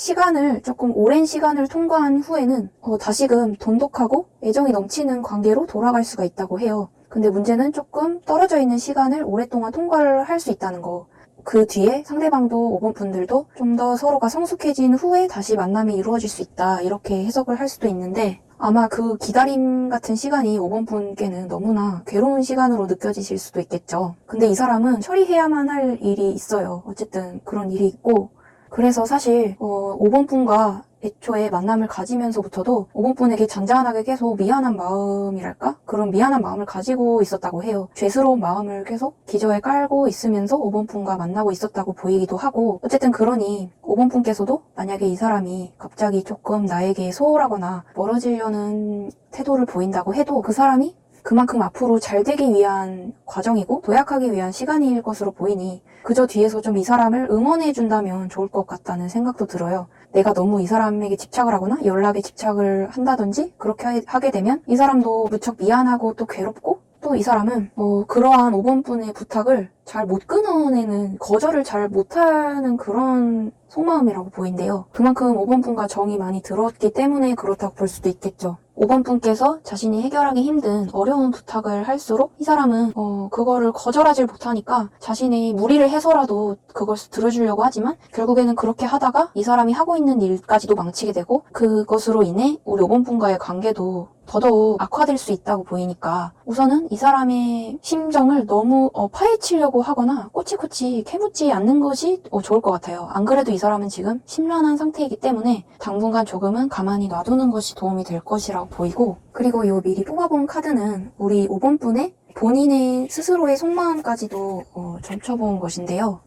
오랜 시간을 통과한 후에는 다시금 돈독하고 애정이 넘치는 관계로 돌아갈 수가 있다고 해요. 근데 문제는 조금 떨어져 있는 시간을 오랫동안 통과를 할 수 있다는 거. 그 뒤에 상대방도 5번 분들도 좀 더 서로가 성숙해진 후에 다시 만남이 이루어질 수 있다. 이렇게 해석을 할 수도 있는데 아마 그 기다림 같은 시간이 5번 분께는 너무나 괴로운 시간으로 느껴지실 수도 있겠죠. 근데 이 사람은 처리해야만 할 일이 있어요. 어쨌든 그런 일이 있고 그래서 사실 5번 분과 애초에 만남을 가지면서부터도 5번분에게 잔잔하게 계속 미안한 마음이랄까? 그런 미안한 마음을 가지고 있었다고 해요. 죄스러운 마음을 계속 기저에 깔고 있으면서 5번분과 만나고 있었다고 보이기도 하고, 어쨌든 그러니 5번분께서도 만약에 이 사람이 갑자기 조금 나에게 소홀하거나 멀어지려는 태도를 보인다고 해도 그 사람이 그만큼 앞으로 잘 되기 위한 과정이고 도약하기 위한 시간일 것으로 보이니 그저 뒤에서 좀 이 사람을 응원해준다면 좋을 것 같다는 생각도 들어요. 내가 너무 이 사람에게 집착을 하거나 연락에 집착을 한다든지 그렇게 하게 되면 이 사람도 무척 미안하고 또 괴롭고, 또 이 사람은 그러한 5번분의 부탁을 잘 못 끊어내는, 거절을 잘 못하는 그런 속마음이라고 보인대요. 그만큼 5번분과 정이 많이 들었기 때문에 그렇다고 볼 수도 있겠죠. 5번분께서 자신이 해결하기 힘든 어려운 부탁을 할수록 이 사람은 그거를 거절하지 못하니까 자신이 무리를 해서라도 그것을 들어주려고 하지만 결국에는 그렇게 하다가 이 사람이 하고 있는 일까지도 망치게 되고, 그것으로 인해 우리 5번분과의 관계도 더더욱 악화될 수 있다고 보이니까 우선은 이 사람의 심정을 너무 파헤치려고 하거나 꼬치꼬치 캐묻지 않는 것이 좋을 것 같아요. 안 그래도 이 사람은 지금 심란한 상태이기 때문에 당분간 조금은 가만히 놔두는 것이 도움이 될 것이라고 보이고, 그리고 이 미리 뽑아본 카드는 우리 5번분의 본인의 스스로의 속마음까지도 점쳐본 것인데요.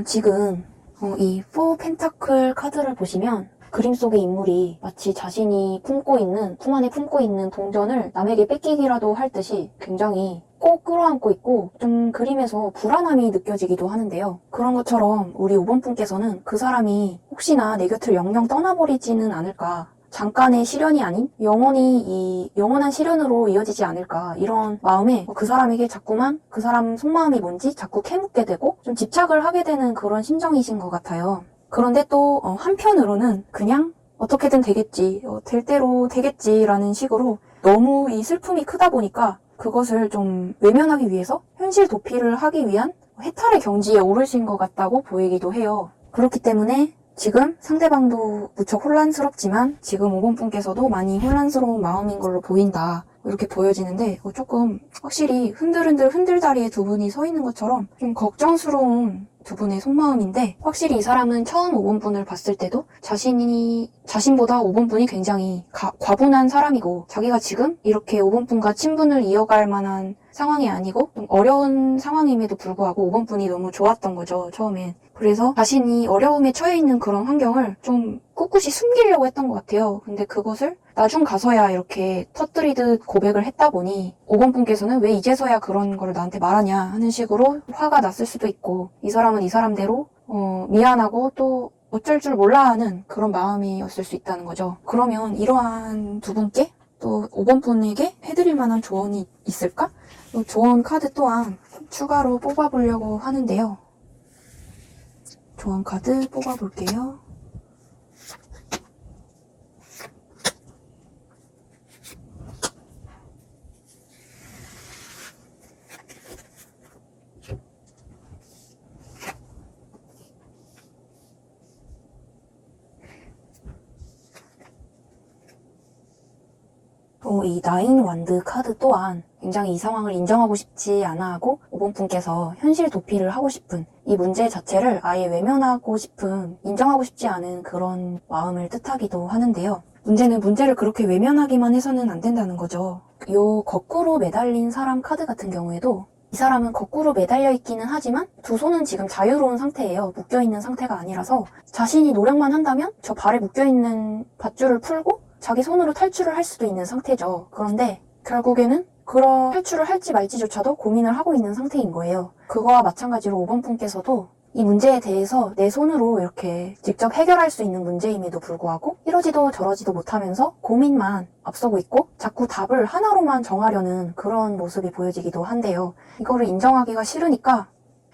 지금 이 4 펜타클 카드를 보시면 그림 속의 인물이 마치 자신이 품 안에 품고 있는 동전을 남에게 뺏기기라도 할 듯이 굉장히 꼭 끌어안고 있고 좀 그림에서 불안함이 느껴지기도 하는데요. 그런 것처럼 우리 5번분께서는 그 사람이 혹시나 내 곁을 영영 떠나버리지는 않을까, 잠깐의 시련이 아닌 영원한 시련으로 이어지지 않을까, 이런 마음에 그 사람에게 자꾸만 그 사람 속마음이 뭔지 자꾸 캐묻게 되고 좀 집착을 하게 되는 그런 심정이신 것 같아요. 그런데 또 한편으로는 그냥 어떻게든 되겠지, 될 대로 되겠지라는 식으로 너무 이 슬픔이 크다 보니까 그것을 좀 외면하기 위해서 현실 도피를 하기 위한 해탈의 경지에 오르신 것 같다고 보이기도 해요. 그렇기 때문에 지금 상대방도 무척 혼란스럽지만 지금 5번분께서도 많이 혼란스러운 마음인 걸로 보인다, 이렇게 보여지는데 조금 확실히 흔들다리에 두 분이 서 있는 것처럼 좀 걱정스러운 두 분의 속마음인데, 확실히 이 사람은 처음 5번분을 봤을 때도 자신보다 5번분이 굉장히 과분한 사람이고 자기가 지금 이렇게 5번분과 친분을 이어갈 만한 상황이 아니고 좀 어려운 상황임에도 불구하고 5번분이 너무 좋았던 거죠, 처음엔. 그래서 자신이 어려움에 처해 있는 그런 환경을 좀 꿋꿋이 숨기려고 했던 것 같아요. 근데 그것을 나중 가서야 이렇게 터뜨리듯 고백을 했다 보니 5번분께서는 왜 이제서야 그런 걸 나한테 말하냐 하는 식으로 화가 났을 수도 있고, 이 사람은 이 사람대로 미안하고 또 어쩔 줄 몰라 하는 그런 마음이었을 수 있다는 거죠. 그러면 이러한 두 분께 또 5번분에게 해드릴 만한 조언이 있을까? 조언 카드 또한 추가로 뽑아보려고 하는데요. 조언 카드 뽑아볼게요. 이 나인 완드 카드 또한 굉장히 이 상황을 인정하고 싶지 않아 하고 5번분께서 현실 도피를 하고 싶은, 이 문제 자체를 아예 외면하고 싶은, 인정하고 싶지 않은 그런 마음을 뜻하기도 하는데요. 문제는 문제를 그렇게 외면하기만 해서는 안 된다는 거죠. 요 거꾸로 매달린 사람 카드 같은 경우에도 이 사람은 거꾸로 매달려 있기는 하지만 두 손은 지금 자유로운 상태예요. 묶여있는 상태가 아니라서 자신이 노력만 한다면 저 발에 묶여있는 밧줄을 풀고 자기 손으로 탈출을 할 수도 있는 상태죠. 그런데 결국에는 그런 탈출을 할지 말지조차도 고민을 하고 있는 상태인 거예요. 그거와 마찬가지로 5번분께서도 이 문제에 대해서 내 손으로 이렇게 직접 해결할 수 있는 문제임에도 불구하고 이러지도 저러지도 못하면서 고민만 앞서고 있고 자꾸 답을 하나로만 정하려는 그런 모습이 보여지기도 한데요. 이거를 인정하기가 싫으니까,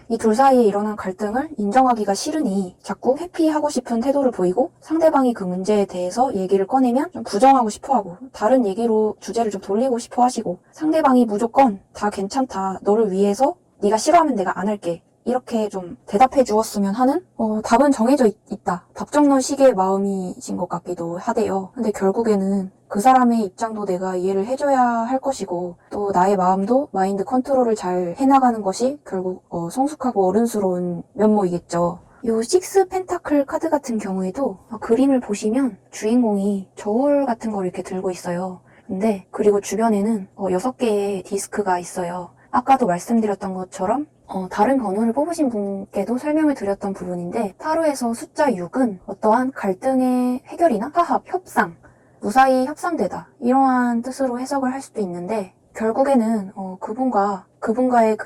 이 둘 사이에 일어난 갈등을 인정하기가 싫으니 자꾸 회피하고 싶은 태도를 보이고, 상대방이 그 문제에 대해서 얘기를 꺼내면 좀 부정하고 싶어하고 다른 얘기로 주제를 좀 돌리고 싶어 하시고, 상대방이 무조건 다 괜찮다, 너를 위해서 네가 싫어하면 내가 안 할게, 이렇게 좀 대답해 주었으면 하는 답은 정해져 있다, 답정너식의 마음이신 것 같기도 하대요. 근데 결국에는 그 사람의 입장도 내가 이해를 해줘야 할 것이고 또 나의 마음도 마인드 컨트롤을 잘 해나가는 것이 결국 성숙하고 어른스러운 면모이겠죠. 요 식스 펜타클 카드 같은 경우에도 그림을 보시면 주인공이 저울 같은 걸 이렇게 들고 있어요. 근데 그리고 주변에는 6개의 디스크가 있어요. 아까도 말씀드렸던 것처럼 다른 번호를 뽑으신 분께도 설명을 드렸던 부분인데 타로에서 숫자 6은 어떠한 갈등의 해결이나 화합, 협상, 무사히 협상되다 이러한 뜻으로 해석을 할 수도 있는데 결국에는 그분과의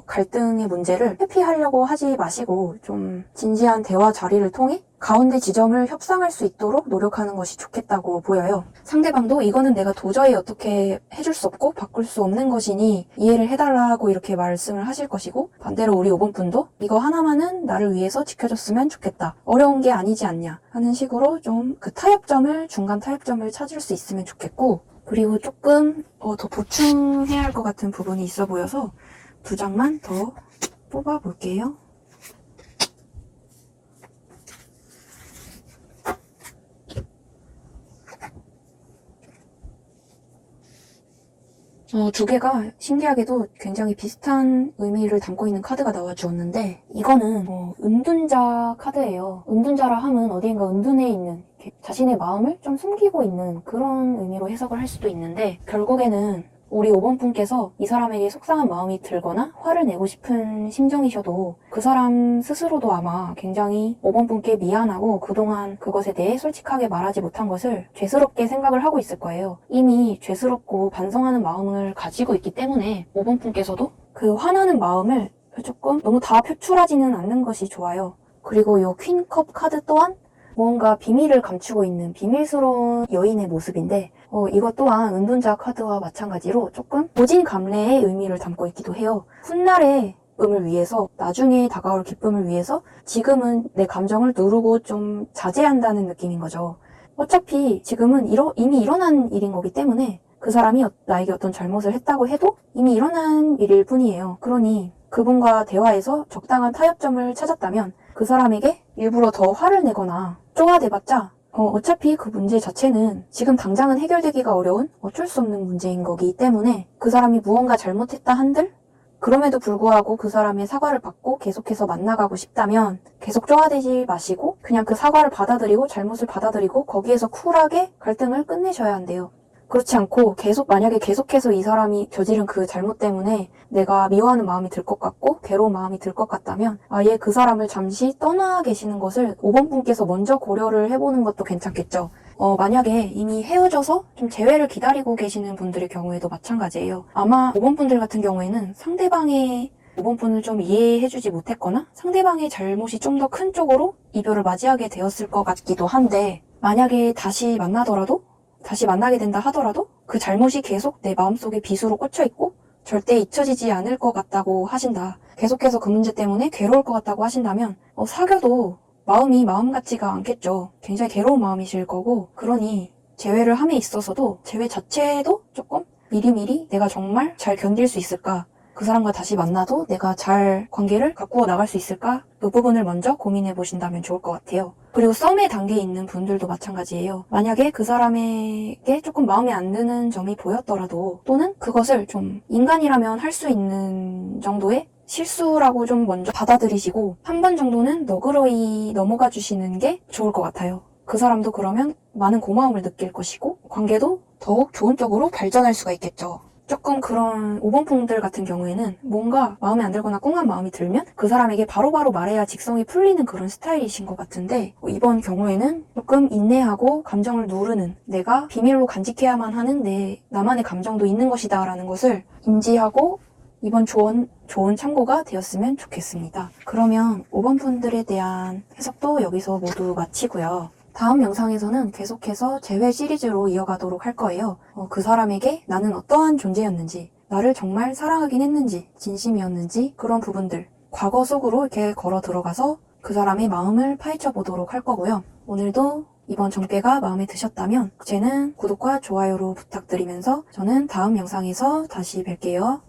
갈등의 문제를 회피하려고 하지 마시고 좀 진지한 대화 자리를 통해 가운데 지점을 협상할 수 있도록 노력하는 것이 좋겠다고 보여요. 상대방도 이거는 내가 도저히 어떻게 해줄 수 없고 바꿀 수 없는 것이니 이해를 해달라고 이렇게 말씀을 하실 것이고 반대로 우리 5번 분도 이거 하나만은 나를 위해서 지켜줬으면 좋겠다. 어려운 게 아니지 않냐 하는 식으로 좀 그 중간 타협점을 찾을 수 있으면 좋겠고 그리고 조금 더 보충해야 할 것 같은 부분이 있어 보여서 2장만 더 뽑아볼게요. 두 개가 신기하게도 굉장히 비슷한 의미를 담고 있는 카드가 나와주었는데 이거는 은둔자 카드예요. 은둔자라 함은 어디인가 은둔해 있는 자신의 마음을 좀 숨기고 있는 그런 의미로 해석을 할 수도 있는데 결국에는 우리 5번 분께서 이 사람에게 속상한 마음이 들거나 화를 내고 싶은 심정이셔도 그 사람 스스로도 아마 굉장히 5번 분께 미안하고 그동안 그것에 대해 솔직하게 말하지 못한 것을 죄스럽게 생각을 하고 있을 거예요. 이미 죄스럽고 반성하는 마음을 가지고 있기 때문에 5번 분께서도 그 화나는 마음을 조금 너무 다 표출하지는 않는 것이 좋아요. 그리고 이 퀸컵 카드 또한 무언가 비밀을 감추고 있는 비밀스러운 여인의 모습인데 이것 또한 은둔자 카드와 마찬가지로 조금 고진감래의 의미를 담고 있기도 해요. 훗날의 기쁨을 위해서 나중에 다가올 기쁨을 위해서 지금은 내 감정을 누르고 좀 자제한다는 느낌인 거죠. 어차피 지금은 이미 일어난 일인 거기 때문에 그 사람이 나에게 어떤 잘못을 했다고 해도 이미 일어난 일일 뿐이에요. 그러니 그분과 대화에서 적당한 타협점을 찾았다면 그 사람에게 일부러 더 화를 내거나 쪼아대봤자 어차피 그 문제 자체는 지금 당장은 해결되기가 어려운 어쩔 수 없는 문제인 거기 때문에 그 사람이 무언가 잘못했다 한들 그럼에도 불구하고 그 사람의 사과를 받고 계속해서 만나가고 싶다면 계속 쪼아대지 마시고 그냥 그 사과를 받아들이고 잘못을 받아들이고 거기에서 쿨하게 갈등을 끝내셔야 한대요. 그렇지 않고 만약에 계속해서 이 사람이 저지른 그 잘못 때문에 내가 미워하는 마음이 들 것 같고 괴로운 마음이 들 것 같다면 아예 그 사람을 잠시 떠나 계시는 것을 5번 분께서 먼저 고려를 해보는 것도 괜찮겠죠. 만약에 이미 헤어져서 좀 재회를 기다리고 계시는 분들의 경우에도 마찬가지예요. 아마 5번 분들 같은 경우에는 상대방의 5번 분을 좀 이해해주지 못했거나 상대방의 잘못이 좀 더 큰 쪽으로 이별을 맞이하게 되었을 것 같기도 한데 만약에 다시 만나게 된다 하더라도 그 잘못이 계속 내 마음속에 빗으로 꽂혀있고 절대 잊혀지지 않을 것 같다고 하신다. 계속해서 그 문제 때문에 괴로울 것 같다고 하신다면 사귀어도 마음이 마음 같지가 않겠죠. 굉장히 괴로운 마음이실 거고 그러니 재회를 함에 있어서도 재회 자체도 조금 미리미리 내가 정말 잘 견딜 수 있을까? 그 사람과 다시 만나도 내가 잘 관계를 가꾸어 나갈 수 있을까? 그 부분을 먼저 고민해 보신다면 좋을 것 같아요. 그리고 썸의 단계에 있는 분들도 마찬가지예요. 만약에 그 사람에게 조금 마음에 안 드는 점이 보였더라도 또는 그것을 좀 인간이라면 할 수 있는 정도의 실수라고 좀 먼저 받아들이시고 한 번 정도는 너그러이 넘어가 주시는 게 좋을 것 같아요. 그 사람도 그러면 많은 고마움을 느낄 것이고 관계도 더욱 좋은 쪽으로 발전할 수가 있겠죠. 조금 그런 5번 분들 같은 경우에는 뭔가 마음에 안 들거나 꽁한 마음이 들면 그 사람에게 바로바로 말해야 직성이 풀리는 그런 스타일이신 것 같은데 이번 경우에는 조금 인내하고 감정을 누르는 내가 비밀로 간직해야만 하는 나만의 감정도 있는 것이다 라는 것을 인지하고 이번 조언 좋은 참고가 되었으면 좋겠습니다. 그러면 5번 분들에 대한 해석도 여기서 모두 마치고요. 다음 영상에서는 계속해서 재회 시리즈로 이어가도록 할 거예요. 그 사람에게 나는 어떠한 존재였는지, 나를 정말 사랑하긴 했는지, 진심이었는지 그런 부분들 과거 속으로 이렇게 걸어 들어가서 그 사람의 마음을 파헤쳐 보도록 할 거고요. 오늘도 이번 정배가 마음에 드셨다면 쟤는 구독과 좋아요로 부탁드리면서 저는 다음 영상에서 다시 뵐게요.